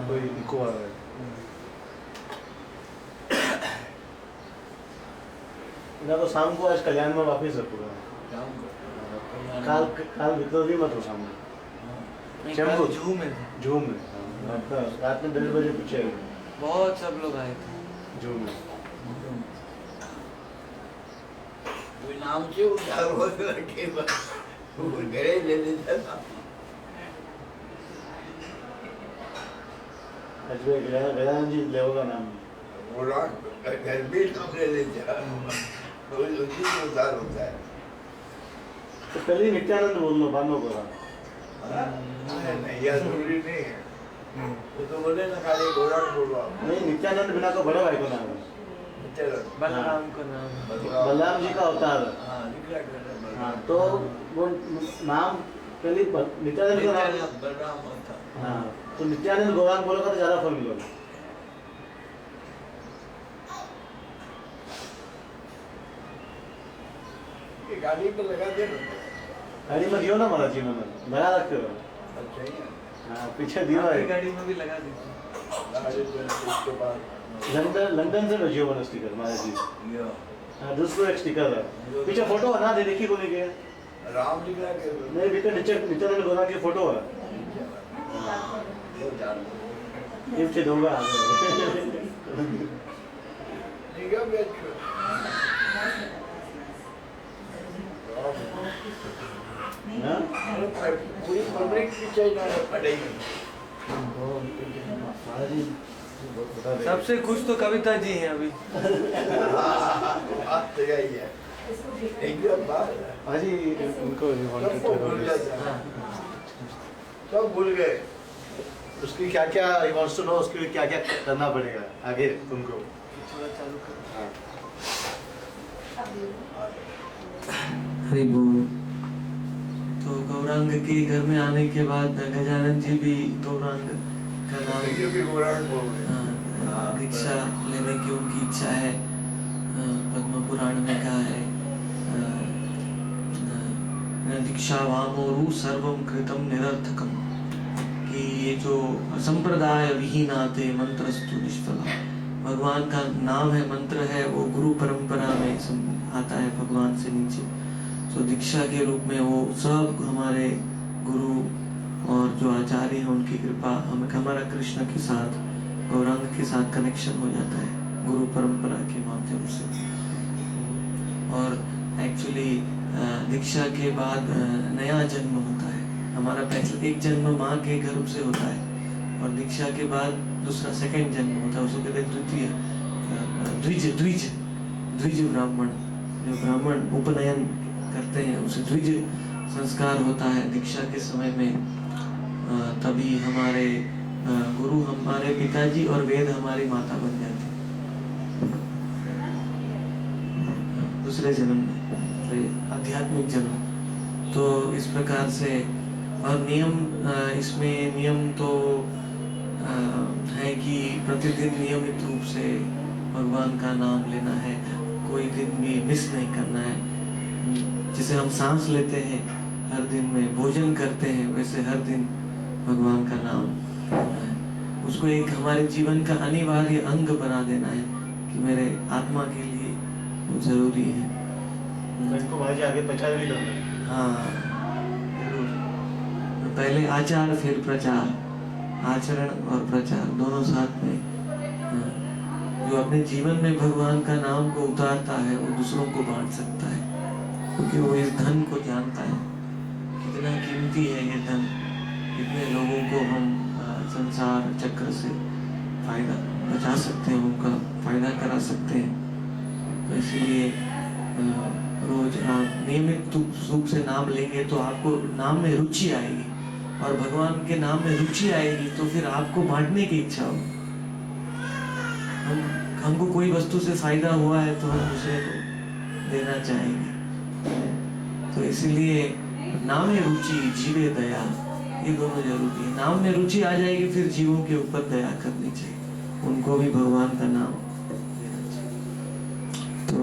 कोई इको आ रहा है। ना तो शाम को आज कल्याण में वापस है पूरा। काल काल भीतर भी मत हो शाम में। कल जू में थे, जू में रात में 10 बजे पीछे बहुत सब लोग आए थे। जू में नाम से उधार हो लड़के गए ले लेता था। अजय गजानन जी लेवगा नाम बोला घर भी नाम ले लेता तो उसी से उधार होता है। तो पहले नित्यानंद बोल लो बानो बोला नहीं यार जरूरी नहीं है वो तो बोले ना खाली घोड़ा बोलो नहीं नित्यानंद बिना का बड़ा भाई को नाम है चलो बलराम को नाम बलराम जी का अवतार है। हाँ निकला कर हाँ तो वो नाम पहले नित्यानंद का नाम बलराम था। हाँ तो नित्यानंद गौरांग बोलोगा तो ज्यादा फल मिलेगा। ये गाड़ी पे लगा दे ना गाड़ी में दियो ना महाराज जी उन्होंने लगा रखे हो। अच्छा ही है हाँ पीछे दियो है। गाड़ी में भी लगा दीजिए। गाड़ी पे उसके बाद लंदन से भेजियो वाला स्टिकर महाराज जी। ये हाँ दूसरा एक स्टिकर है पीछे फोटो है ना दे देखिए बोले के राम निकला के नहीं भीतर नीचे नित्यानंद गौरांग की फोटो है। वो जान ये पीछे दूंगा निकल बैठ हाँ पूरी पब्लिक पीछे ना पड़ेगी। महाराज जी बता दे। सबसे खुश तो कविता जी हैं अभी। बात तो यही है एकदम बात महाराज जी उनको सबको भूल जाता है सब भूल गए। उसकी क्या क्या he wants to know उसके लिए क्या क्या करना पड़ेगा आगे तुमको। थोड़ा चालू करो। हाँ हरि बोल। तो गौरांग के घर में आने के बाद गजानन जी भी गौरांग का नाम ये भी गौरांग बोल रहे हैं। दीक्षा लेने की उनकी इच्छा है। पद्म पुराण में कहा है दीक्षा वामोरु सर्वम कृतम निरर्थकम कि ये जो संप्रदाय विहीनाते मंत्रस्तु निष्फला भगवान का नाम है मंत्र है वो गुरु परंपरा में आता है भगवान से नीचे। तो दीक्षा के रूप में वो सब हमारे गुरु और जो आचार्य हैं उनकी कृपा हमारा कृष्ण के साथ गौरांग के साथ कनेक्शन हो जाता है गुरु परंपरा के माध्यम से। और एक्चुअली दीक्षा के बाद नया जन्म होता है हमारा। पहले एक जन्म माँ के गर्भ से होता है और दीक्षा के बाद दूसरा सेकंड जन्म होता है उसको कहते हैं द्वितीय द्विज द्विज द्विज ब्राह्मण। जो ब्राह्मण उपनयन करते हैं उसे द्विज संस्कार होता है दीक्षा के समय में। तभी हमारे गुरु हमारे पिताजी और वेद हमारी माता बन जाती दूसरे जन्म में आध्यात्मिक जन्म। तो इस प्रकार से और नियम इसमें नियम तो है कि प्रतिदिन नियमित रूप से भगवान का नाम लेना है कोई दिन भी मिस नहीं करना है। जिसे हम सांस लेते हैं हर दिन में भोजन करते हैं वैसे हर दिन भगवान का नाम लेना है। उसको एक हमारे जीवन का अनिवार्य अंग बना देना है कि मेरे आत्मा के लिए वो जरूरी है। इसको महाराज आगे प्रचार भी करना है। हाँ जरूर। पहले आचार फिर प्रचार आचरण और प्रचार दोनों साथ में। जो अपने जीवन में भगवान का नाम को उतारता है वो दूसरों को बांट सकता है क्योंकि वो इस धन को जानता है कितना कीमती है ये धन। कितने लोगों को हम संसार चक्र से फायदा बचा सकते हैं उनका फायदा करा सकते हैं। तो इसलिए रोज आप नियमित रूप से नाम लेंगे तो आपको नाम में रुचि आएगी और भगवान के नाम में रुचि आएगी तो फिर आपको बांटने की इच्छा होगी। हमको कोई वस्तु से फायदा हुआ है तो हम दूसरे को देना चाहेंगे। तो इसलिए नाम में रुचि जीवे दया ये दोनों जरूरी है। नाम में रुचि आ जाएगी फिर जीवों के ऊपर दया करनी चाहिए उनको भी भगवान का नाम लेना चाहिए। तो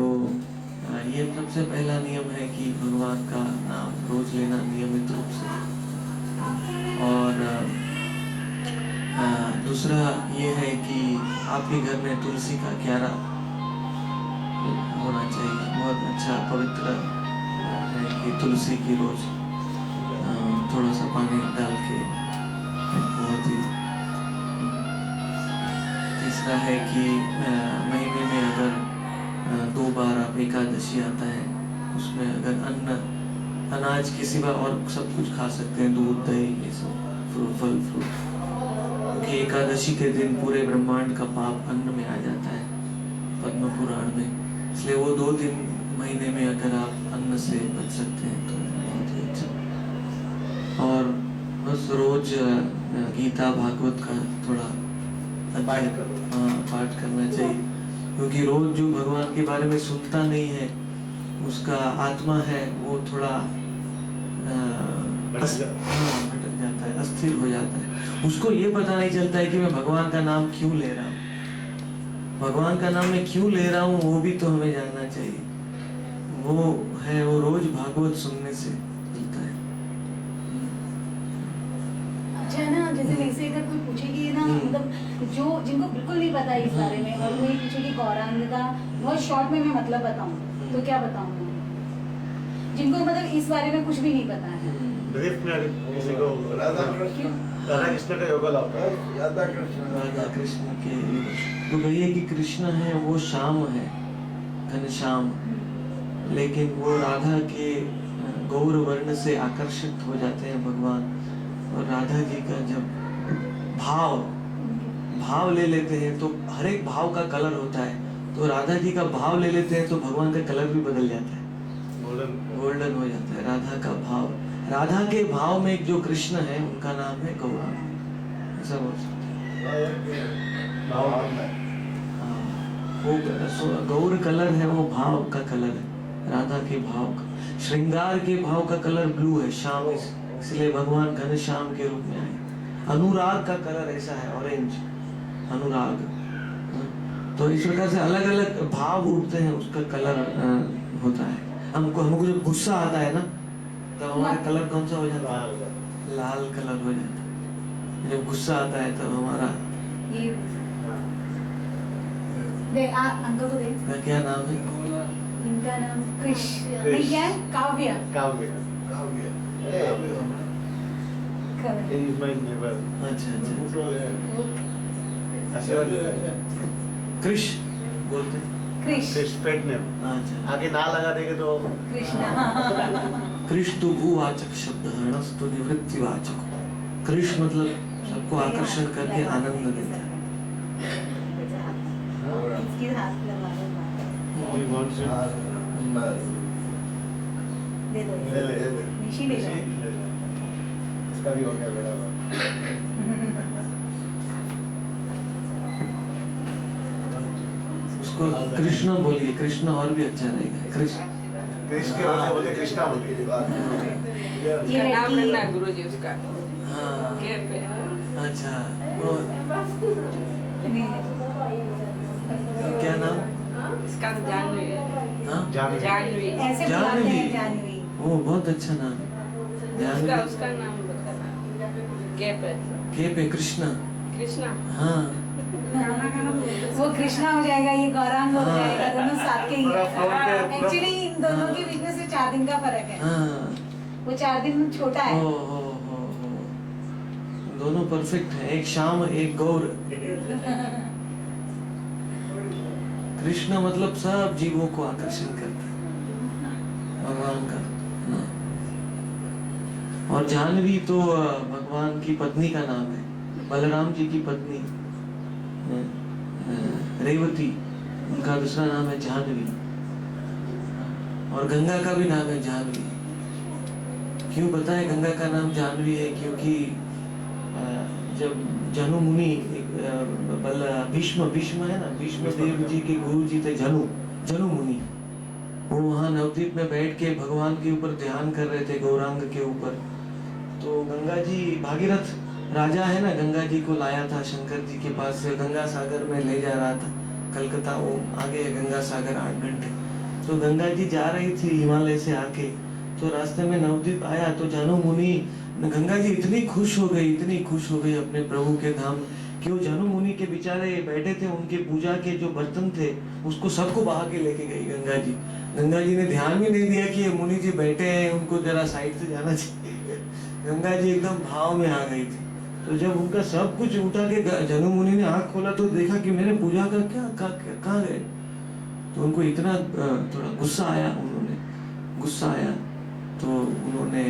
ये सबसे पहला नियम है कि भगवान का नाम रोज लेना नियमित रूप से। और दूसरा ये है कि आपके घर में तुलसी का क्यारा होना चाहिए। बहुत अच्छा पवित्र है कि तुलसी की रोज थोड़ा सा पानी डाल के बहुत ही। तीसरा है कि महीने में अगर 2 बार आप एकादशी आता है उसमें अगर अनाज के सिवा और सब कुछ खा सकते हैं, दूध दही ये सब फल फ्रूट, क्योंकि एकादशी के दिन पूरे ब्रह्मांड का पाप अन्न में आ जाता है पद्म पुराण में। इसलिए वो 2 दिन महीने में अगर आप अन्न से बच सकते हैं तो बहुत ही अच्छा। और बस रोज गीता भागवत का थोड़ा पाठ करना चाहिए, क्योंकि रोज जो भगवान के बारे में सुनता नहीं है उसका आत्मा है वो थोड़ा भटक जाता है, अस्थिर हो जाता है। उसको ये पता नहीं चलता है कि मैं भगवान का नाम क्यों ले रहा हूँ, भगवान का नाम मैं क्यों ले रहा हूँ, वो भी तो हमें जानना चाहिए। वो रोज भागवत सुनने से मिलता है। अच्छा ना, जैसे वैसे अगर कोई पूछे कि ना मतलब जो जिनको बिल्कुल नहीं पता इस बारे में और कोई पूछे कि गौरांग का बहुत शॉर्ट में मैं मतलब बताऊं तो क्या बताऊं मैं? जिनको मतलब इस बारे में कुछ भी नहीं पता है। किसी को राधा कृष्ण का योगा लाता है। राधा कृष्ण के तो भैया कि कृष्ण है वो श्याम है, घनश्याम, लेकिन वो राधा के गौर वर्ण से आकर्षित हो जाते हैं भगवान। और राधा जी का जब भाव ले लेते हैं तो हर एक भाव का कलर होता है, तो राधा जी का भाव ले लेते हैं तो भगवान का कलर भी बदल जाता है, गोल्डन हो जाता है। राधा का भाव, राधा के भाव में जो कृष्ण है उनका नाम है गौरांग, ऐसा बोल सकते हैं। वो गौर कलर है, वो भाव का कलर है, राधा के भाव का। श्रृंगार के भाव का कलर ब्लू है, श्याम, इसलिए भगवान घनश्याम के रूप में आए। अनुराग का कलर ऐसा है, ऑरेंज, अनुराग। तो इस प्रकार से अलग अलग भाव उठते हैं, उसका कलर होता है। हमको जब गुस्सा आता है ना तब हमारा कलर कौन सा हो जाता है? लाल कलर हो जाता है। जब गुस्सा आता है तब हमारा ये देख अंकल को देख, क्या नाम है इनका नाम कृष्ण नहीं क्या है? काव्य। He is my neighbor. अच्छा कृष बोलते हैं, His pet name. अच्छा। आगे ना लगा देंगे तो कृष्ण। कृष तो भूवाचक शब्द है, रस तो निवृत्तिवाचक। कृष मतलब सबको आकर्षण करके आनंद देता है। इसके हाथ लगा he wants to दे दो, निशी ले लो। इसका भी हो गया बेटा। उसको कृष्ण बोलिए, कृष्ण और भी अच्छा रहेगा। कृष्ण कृष्ण के बदले बोलते कृष्णा बोलते। ये नाम लड़की रखना है गुरुजी उसका। हाँ केयर पे। अच्छा, वो क्या नाम? इसका नाम जानवी है। हाँ जानवी। ऐसे बुलाते हैं जानवी। वो बहुत अच्छा नाम है। जानवी। उसका नाम बताना। के पे कृष्णा। कृष्णा। हाँ वो कृष्णा हो जाएगा, ये गौरांग हो हाँ। जाएगा, दोनों साथ के ही पूरा front पे- एक्चुअली इन दोनों के बीच में से 4 दिन का फर्क है। हाँ वो 4 दिन छोटा है। हो। दोनों परफेक्ट है, एक श्याम एक गौर। कृष्ण मतलब सब जीवों को आकर्षण करता है, भगवान का नाम। और जानवी तो भगवान की पत्नी का नाम है, बलराम जी की पत्नी रेवती, उनका दूसरा नाम है जानवी। और गंगा का भी नाम है जानवी। क्यों पता है गंगा का नाम जानवी है? क्योंकि जब जनु मुनि भीष्म है ना, भीष्म देव जी के गुरु जी थे जनु मुनि। वो वहाँ नवद्वीप में बैठ के भगवान के ऊपर ध्यान कर रहे थे, गौरांग के ऊपर। तो गंगा जी, भागीरथ राजा है ना, गंगा जी को लाया था शंकर जी के पास से, गंगा सागर में ले जा रहा था। कलकत्ता वो आगे है गंगा सागर 8 घंटे। तो गंगा जी जा रही थी हिमालय से आके, तो रास्ते में नवद्वीप आया तो जानू मुनि, गंगा जी इतनी खुश हो गई, इतनी खुश हो गई अपने प्रभु के धाम, कि वो जानू मुनि के बेचारे बैठे थे, उनके पूजा के जो बर्तन थे उसको सबको बहा के लेके गई गंगा जी। गंगा जी ने ध्यान भी नहीं दिया कि ये मुनि जी बैठे हैं, उनको जरा साइड से जाना चाहिए। गंगा जी एकदम भाव में आ गई थी। तो जब उनका सब कुछ उठा के जानू मुनि ने आंख खोला तो देखा कि मेरे पूजा का कहाँ गए। तो उनको इतना थोड़ा गुस्सा आया, गुस्सा आया तो उन्होंने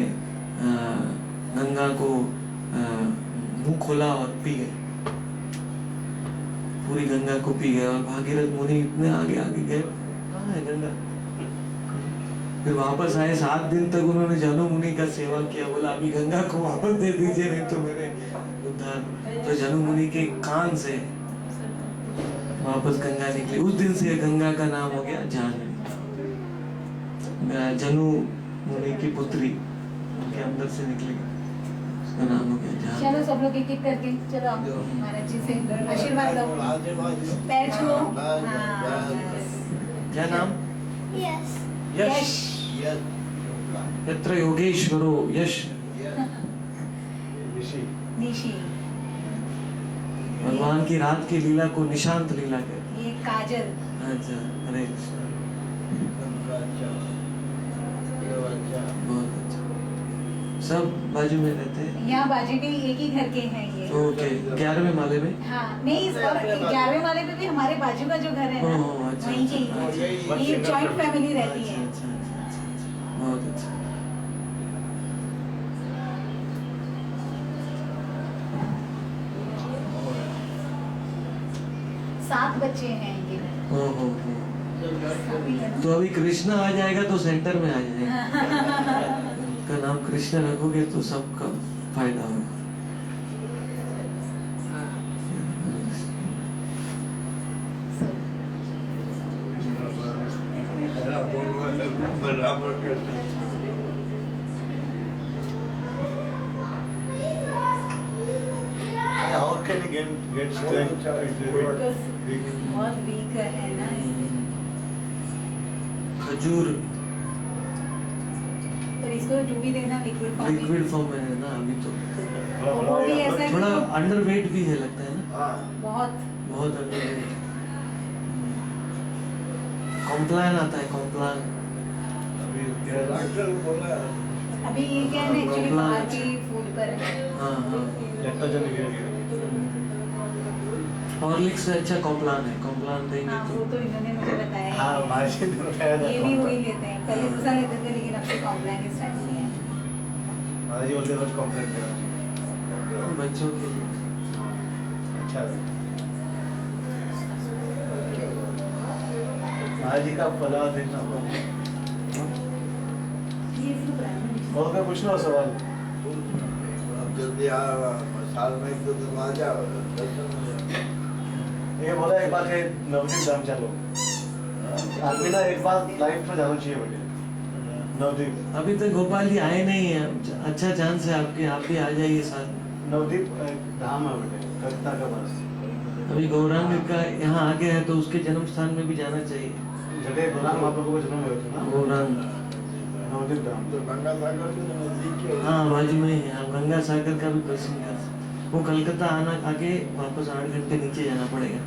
गंगा को मुंह खोला और पी गए, पूरी गंगा को पी गए। और भागीरथ मुनि इतने आगे आगे गए, कहाँ है गंगा। फिर वापस आए, 7 दिन तक उन्होंने जानू मुनि का सेवा किया, बोला अभी गंगा को वापस दे दीजिए नहीं तो मेरे उद्धार। तो जानू मुनि के कान से वापस गंगा निकली। उस दिन से गंगा का नाम हो गया जाह्नवी। जानू मुनि की पुत्री उनके अंदर से निकली, उसका नाम हो गया जाह्नवी। चलो सब लोग एक एक करके चलो आप महाराज जी से आशीर्वाद लो, पैर छुओ। हाँ, क्या नाम? यस यश। यत्र योगेश्वरो यश। निशी, भगवान की रात की लीला को निशांत लीला कहते ये काजल। हैं। अच्छा, हरे कृष्ण। बहुत अच्छा। सब बाजू में रहते हैं। यहाँ बाजू के एक ही घर के हैं ये। ओके, 11वें माले में। हाँ नहीं, और 11वें वाले पे भी हमारे बाजू का जो घर है ना, ओह, अच्छा, वहीं के अच्छा, ही है। ये जॉइंट फैमिली रहती है। अच्छा, अच्छा, बहुत अच्छा। 7 बच्चे हैं ये। ओहो, तो अभी कृष्णा आ जाएगा तो सेंटर में आ जाएगा। उनका नाम कृष्ण रखोगे तो सबका फायदा होगा। बराबर How can you get strength? बहुत वीक है ना। खजूर पर इसको जो भी देना लिक्विड फॉर्म में। लिक्विड फॉर्म में है ना अभी तो। वो भी ऐसा है थोड़ा कि अंडरवेट भी है लगता है ना, बहुत बहुत अंडरवेट। कॉम्प्लान आता है, कॉम्प्लान। डॉक्टर बोला अभी ये क्या है एक्चुअली बाहर की फूड पर है। हाँ हाँ। लैक्टोजन हॉर्लिक्स से अच्छा कॉम्प्लान है, कॉम्प्लान देंगे हाँ वो तो। तो इन्होंने मुझे बताया है। हाँ मार्जिन ये भी वही लेते हैं, पहले दूसरा लेते थे लेकिन अब से कॉम्प्लान स्टार्ट किया है। मार्जिन बोलते रोज कंप्लेंट करा बच्चों के लिए अच्छा आज का पलाव देखना ये फ्रूट है। और क्या पूछना हो सवाल? अब जल्दी आ साल में एक दो दिन आ जाओ दर्शन हो जाए। ये बोला एक बार के नवदीप धाम चलो, आदमी ना एक बार लाइफ में जाना चाहिए बेटे नवदीप। अभी तक गोपाल जी आए नहीं है, अच्छा चांस है आपके, आप भी आ जाइए साथ। नवदीप धाम है बेटे कलकत्ता का पास। अभी गौरांग का यहाँ आगे है तो उसके जन्म स्थान में भी जाना चाहिए। जगह गौरांग आप लोगों को जन्म हुए थे ना गौरांग, नवदीप धाम। तो गंगा सागर के नजदीक है। हाँ बाजू में ही है। आप गंगा सागर का भी प्रसिद्ध है। वो कलकत्ता आना आके वापस 8 घंटे नीचे जाना पड़ेगा,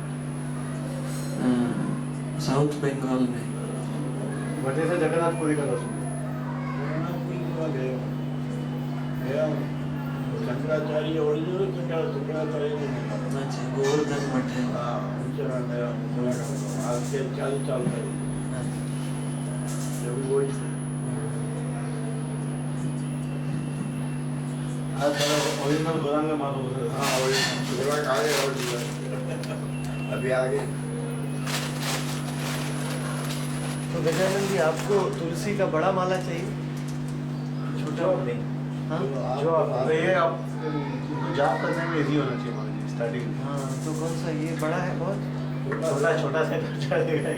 साउथ बंगाल में। बटे से जगन्नाथपुरी का दर्शन। गया शंकराचार्य ओरिजिनल शंकराचार्य ने मिला। अच्छा, गोवर्धन मठ है। हाँ उनसे मैं गया, आज से 40 साल पहले जब वो आज ओरिजिनल गौरांग में मालूम होता है। हाँ ओरिजिनल आगे ओरिजिनल अभी आगे। तो गजानन जी आपको तुलसी का बड़ा माला चाहिए, छोटा नहीं? हाँ जो आप ये आप जाप करने में इजी होना चाहिए मान लीजिए स्टार्टिंग। हाँ, तो कौन सा ये बड़ा है बहुत? छोटा छोटा सा चलेगा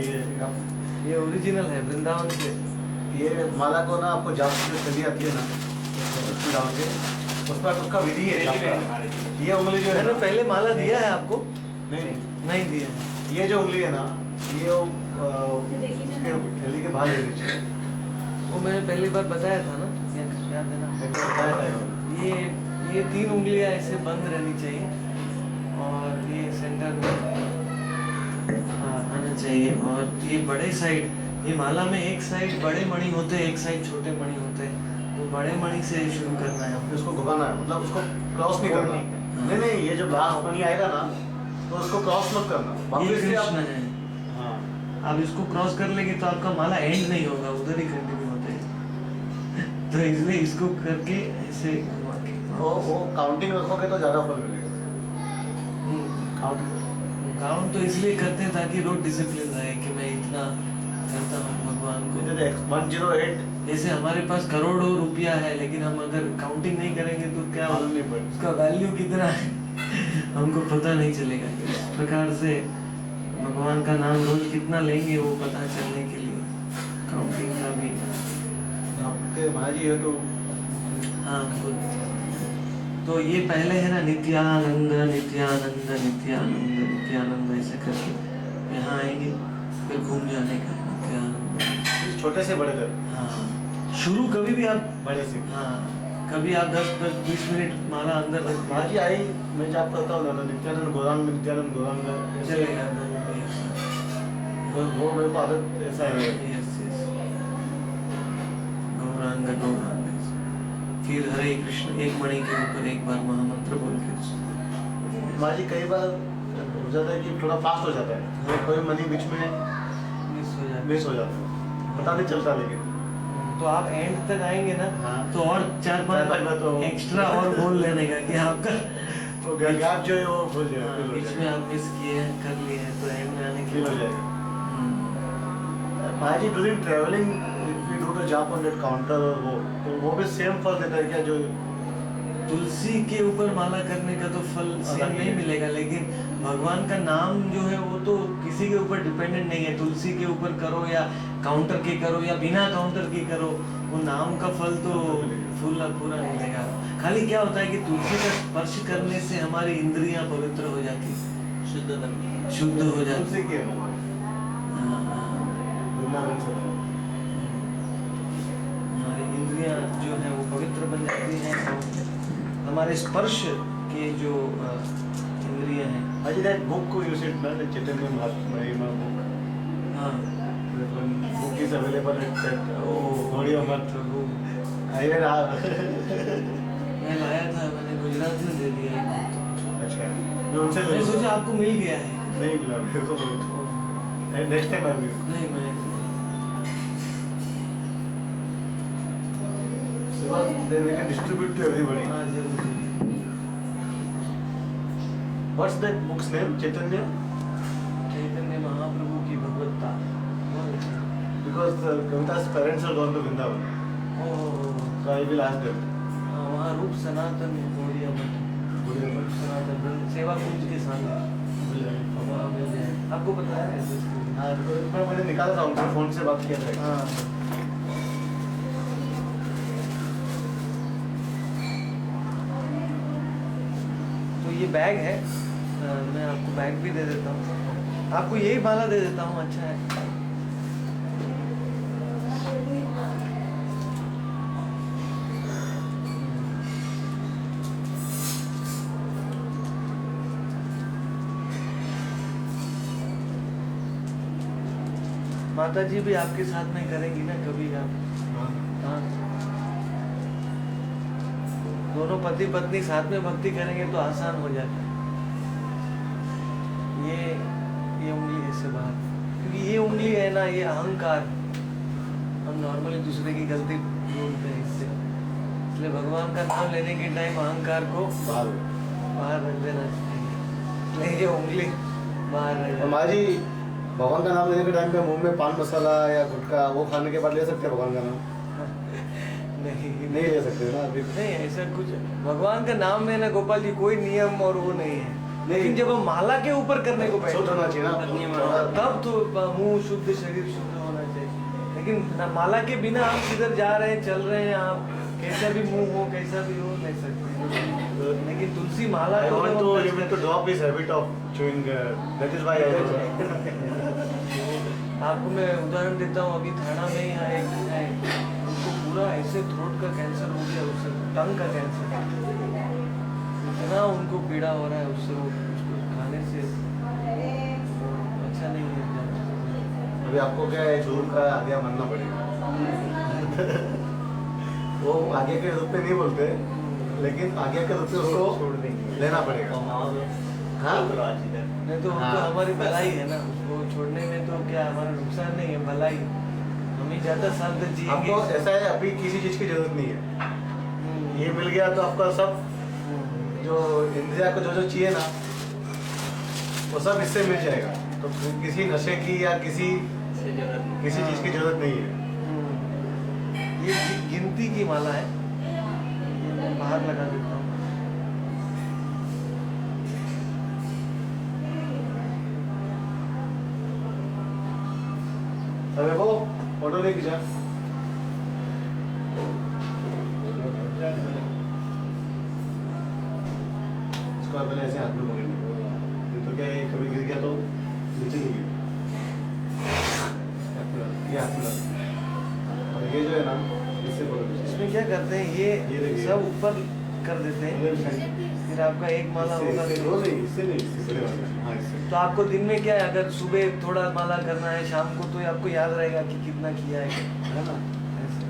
ये ओरिजिनल है वृंदावन से। ये माला को ना आपको जाप की चली आती है ना, उसको डाल के उस पर उसका विधि है जाप का। ये उंगली जो है मैंने ना, पहले माला दिया है आपको? नहीं नहीं दिया है। ये जो उंगली है ना, ये उसके थैली के बाहर लेनी चाहिए। वो मैंने पहली बार बताया था ना, याद है ना? मैंने बताया था ये 3 उंगलियां ऐसे बंद रहनी चाहिए और ये सेंटर में आना चाहिए। और ये बड़े साइड, ये माला में एक साइड बड़े मणि होते हैं, एक साइड छोटे मणि होते हैं। तो बड़े मणि से शुरू करना है। उसको घुमाना है, मतलब उसको क्रॉस नहीं करना। नहीं नहीं, ये जब लास्ट मनी आएगा ना तो उसको क्रॉस मत करना। ये वापस से आप कृष्ण है। हाँ, आप इसको क्रॉस कर लेंगे तो आपका माला एंड नहीं होगा, उधर ही कंटिन्यू होते हैं। तो इसलिए इसको करके ऐसे घुमा के वो काउंटिंग रखोगे तो ज्यादा फल मिलेगा। काउंट तो इसलिए करते हैं ताकि रोज डिसिप्लिन रहे कि मैं इतना करता हूँ भगवान को। 108 जैसे हमारे पास करोड़ों रुपया है, लेकिन हम अगर काउंटिंग नहीं करेंगे तो क्या मालूम नहीं पड़ेगा। उसका वैल्यू कितना है हमको पता नहीं चलेगा। इस प्रकार से भगवान का नाम रोज कितना लेंगे वो पता चलने के लिए काउंटिंग का भी। आपके महाजी है तो हाँ खुद। तो ये पहले है ना, नित्यानंद नित्यानंद नित्यानंद नित्यानंद, ऐसे करके यहाँ आएंगे, फिर घूम जाने का नित्यानंद। छोटे से बड़े तक। हाँ, शुरू कभी भी आप, बड़े से। हाँ कभी आप 10-20 मिनट माला अंदर रख महाजी आई, मैं जब करता हूँ ना नित्यानंद गौरांग चलेगा। वो मेरे को आदत ऐसा है। गौरांग गौरांग। फिर हरे कृष्ण एक मणि के ऊपर एक बार महामंत्र बोल के महाजी कई बार हो जाता है कि थोड़ा फास्ट हो जाता है, कोई मनी बीच में मिस हो जाता है, पता नहीं चलता। लेकिन तो आप एंड तक आएंगे ना, हाँ। तो और 4-5 बार तो एक्स्ट्रा और बोल लेने का कि आपका तो गैप जो है वो भूल हाँ, जाएगा, बीच में आप मिस किए हैं, कर लिए हैं, तो एंड में आने के फील हो जाएगा। महाजी during travelling if you do the jump on that counter और वो भी सेम फल देता है क्या? जो तुलसी के ऊपर माला करने का तो फल सेम नहीं मिलेगा, लेकिन भगवान का नाम जो है वो तो किसी के ऊपर डिपेंडेंट नहीं है। तुलसी के ऊपर करो या काउंटर के करो या बिना काउंटर के करो, वो नाम का फल तो पूरा मिलेगा। खाली क्या होता है कि तुलसी का स्पर्श करने से हमारी इंद्रियां पवित्र हो जाती, शुद्ध हो जाती। तुलसी के हमारी इंद्रियां जो है वो पवित्र बन जाती हैं। हमारे स्पर्श के जो इंद्रियां हैं। Mahaji that book you said ना, द चैतन्य महिमा बुक, हाँ बुक इज अवेलेबल एट घोड़ी अमर प्रभु। I read. मैं लाया था, मैंने गुजरात में दे दिया है। अच्छा, मैं उनसे मैं सोचा आपको मिल गया है। नहीं मिला मेरे को। Next time I will. नहीं मैं Then we can distribute to everybody. हाँ जरूर। What's that book's name? Chaitanya? Chaitanya Mahaprabhu की भगवत्ता। Because Kavita's parents are gone to Vrindavan, so I will ask them. वहाँ रूप सनातन गौड़िया मठ, रूप सनातन सेवा कुंज के सामने वहाँ मिल जाए। आपको पता है? हाँ, तो एक बार मैंने निकाला था उनसे, फोन से बात किया था। हाँ ये बैग है, मैं आपको बैग भी दे देता हूँ, आपको यही माला दे देता हूँ। अच्छा है। माता जी भी आपके साथ में करेंगी ना कभी आप? हाँ, दोनों पति पत्नी साथ में भक्ति करेंगे तो आसान हो जाता है। ये उंगली ऐसे बाहर, क्योंकि ये उंगली है ना, ये अहंकार, हम नॉर्मली दूसरे की गलती ढूंढते हैं इससे, इसलिए भगवान का नाम लेने के टाइम अहंकार को बाहर रख देना चाहिए, इसलिए ये उंगली बाहर रख। हमारी भगवान का नाम लेने के टाइम पे मुंह में पान मसाला या गुटखा वो खाने के बाद ले सकते हैं भगवान का नाम? नहीं ले सकते ना अभी। नहीं ऐसा कुछ, भगवान का नाम में ना गोपाल जी कोई नियम और वो नहीं है, लेकिन जब हम माला के ऊपर करने को शुद्ध होना चाहिए ना, तब तो मुंह शुद्ध, शरीर शुद्ध होना चाहिए। लेकिन माला के बिना आप किधर जा रहे हैं, चल रहे हैं, आप कैसा भी मुंह हो, कैसा भी हो, ले सकते हैं। लेकिन तुलसी माला I want to limit to drop his habit of chewing. That is why I आपको मैं उदाहरण देता हूँ, अभी थाना में यहाँ एक है, उनको पूरा ऐसे थ्रोट का कैंसर हो गया, उससे टंग का कैंसर, इतना उनको पीड़ा हो रहा है उससे, वो उसको खाने से अच्छा नहीं है। अभी आपको क्या है, झूठ का आज्ञा मानना पड़ेगा। वो आगे के रूप में नहीं बोलते, लेकिन आगे के रूप में उसको लेना पड़ेगा। हाँ नहीं तो वो तो हमारी भलाई है ना, उसको छोड़ने में तो क्या हमारा नुकसान नहीं है, भलाई। हम ही ज्यादा साल तक जिएंगे। आपको ऐसा है, अभी किसी चीज की जरूरत नहीं है, ये मिल गया तो आपका सब जो इंद्रिया को जो जो चाहिए ना, वो सब इससे मिल जाएगा। तो किसी नशे की या किसी चीज की जरूरत नहीं है। ये गिनती की माला है, ये मैं बाहर लगा देता हूँ। अरे वो फोटो लेके जा। इसको आप पहले ऐसे हाथ में पकड़ लो, तो क्या है, कभी गिर गया तो नीचे नहीं गिर। ये हाथ में रख। और ये जो है ना, इससे पकड़ो। इसमें क्या करते हैं, ये सब ऊपर कर देते हैं, फिर आपका एक माला होगा। इससे नहीं, इससे बड़े वाले। हाँ, इससे। तो आपको दिन में क्या है, अगर सुबह थोड़ा माला करना है, शाम को तो आपको याद रहेगा कि कितना किया है ना। ऐसे।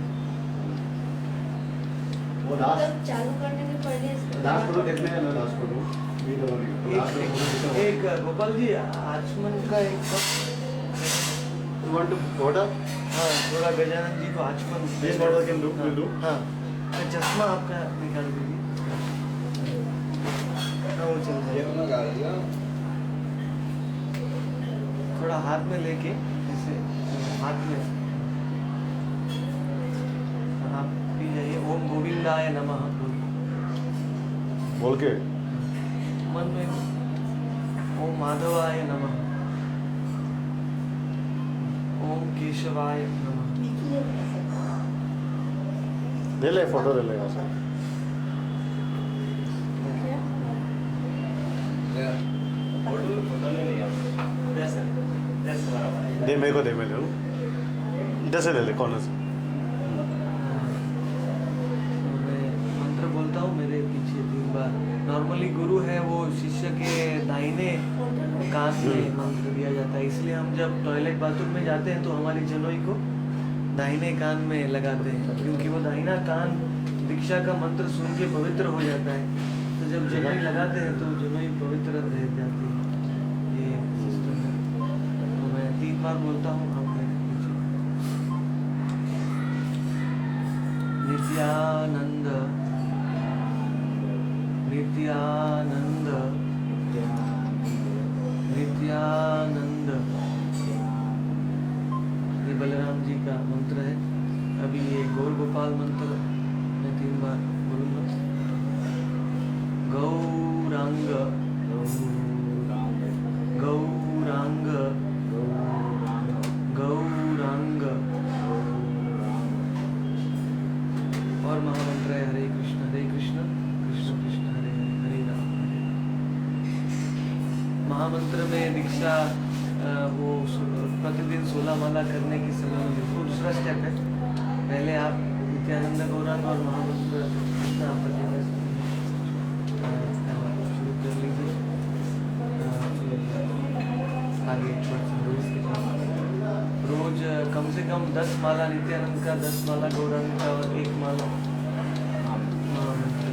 वो लास्ट चालू करने के पहले लास्ट फोटो देखने हैं ना, लास्ट फोटो ये तो लास्ट में फोटो एक गोपाल जी आचमन का एक You want to order? हाँ, थोड़ा गजानन जी को आचमन। This order can do, will do. हाँ, तो चश्मा आपका निकाल दीजिए। हाँ, वो चल जाएगा। थोड़ा हाथ में लेके ऐसे हाथ में आप भी जाइए, ओम गोविंदाय नमः बोल के मन में, ओम माधवाय नमः, ओम केशवाय नमः। ले ले, फोटो ले ले यहाँ से। दे मेरे को, दे मैं ले लूँ। इधर से ले ले, कॉर्नर से। मैं मंत्र बोलता हूँ मेरे पीछे 3 बार। नॉर्मली गुरु है वो शिष्य के दाहिने कान में मंत्र दिया जाता है, इसलिए हम जब टॉयलेट बाथरूम में जाते हैं तो हमारी जनोई को दाहिने कान में लगाते हैं, क्योंकि वो दाहिना कान दीक्षा का मंत्र सुन के पवित्र हो जाता है। तो जब जनोई लगाते हैं तो जनोई पवित्र रह जाती है। ये सिस्टम है। तो मैं 3 बार बोलता हूँ, आप मेरे पीछे। नित्यानंद नित्यानंद नित्यानंद। ये बलराम जी का मंत्र है। अभी ये गौर गोपाल मंत्र मैं 3 बार बोलूंगा। गौरांग गौरांग गौरांग। और महामंत्र है हरे कृष्ण कृष्ण कृष्ण हरे हरे, हरे राम हरे राम। महामंत्र में दीक्षा वो प्रतिदिन 16 माला करने की समय मिलती है। दूसरा स्टेप है, पहले आप नित्यानंद गौरांग और महामंत्र कृष्ण आप शुरू कर लीजिए। आगे रोज कम से कम 10 माला नित्यानंद का, 10 माला गौरांग का और 1 माला महामंत्र।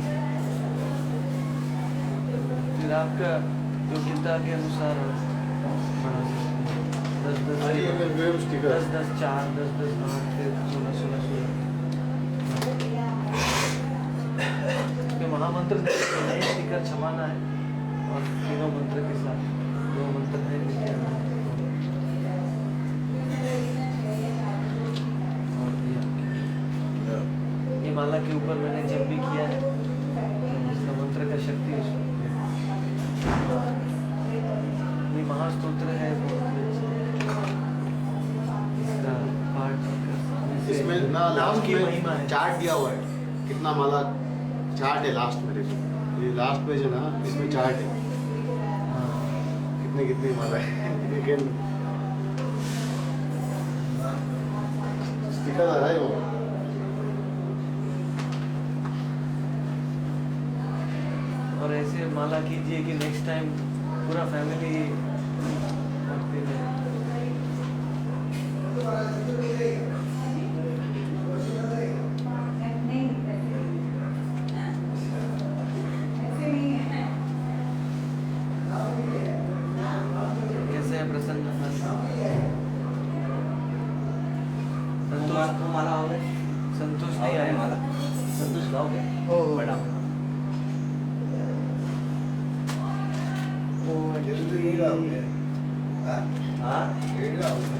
फिर आपका योग्यता के अनुसार बढ़ा सकते हैं। 10-10 10-10 4 10-10 8 फिर 16-16 महामंत्र नए स्टिकर छपाना है, और तीनों मंत्र के साथ 2 मंत्र है नित्यानंद। ये माला के ऊपर मैंने जब भी किया है, इसका मंत्र का शक्ति है। ये महास्तोत्र है, बहुत ही अच्छा। इसका पाठ इसमें ना नाम लास्ट की में महिमा है। चार्ट दिया हुआ है, कितना माला चार्ट है लास्ट में। देखो ये लास्ट पेज है ना, इसमें चार्ट है हाँ। कितनी कितनी माला है। लेकिन दिखा रहा है वो और ऐसे माला कीजिए कि नेक्स्ट टाइम पूरा फैमिली भक्ति में। नहीं ऐसे नहीं है। कैसे है प्रसन्न? संतोष माला हो गए? संतोष नहीं आया माला। संतोष लाओगे? बड़ा जल्दी ये लाओगे हाँ ये लाओगे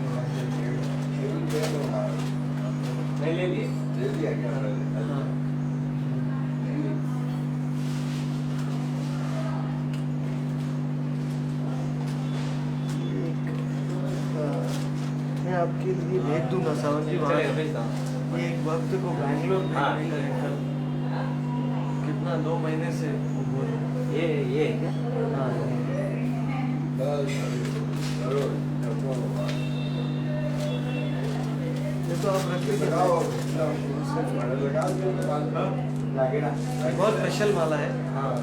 नहीं ले लिए। जल्दी आ गया हाँ मैं आपके लिए भेज दूंगा सावन जी वहाँ चलेगा भेजता हूँ। ये एक वक्त को बैंगलोर में हाँ मिला है कल। कितना 2 महीने से वो बोल रहे हैं। ये है क्या? हाँ ये तो आप रख लीजिए। लगाओ बहुत स्पेशल माला है। हाँ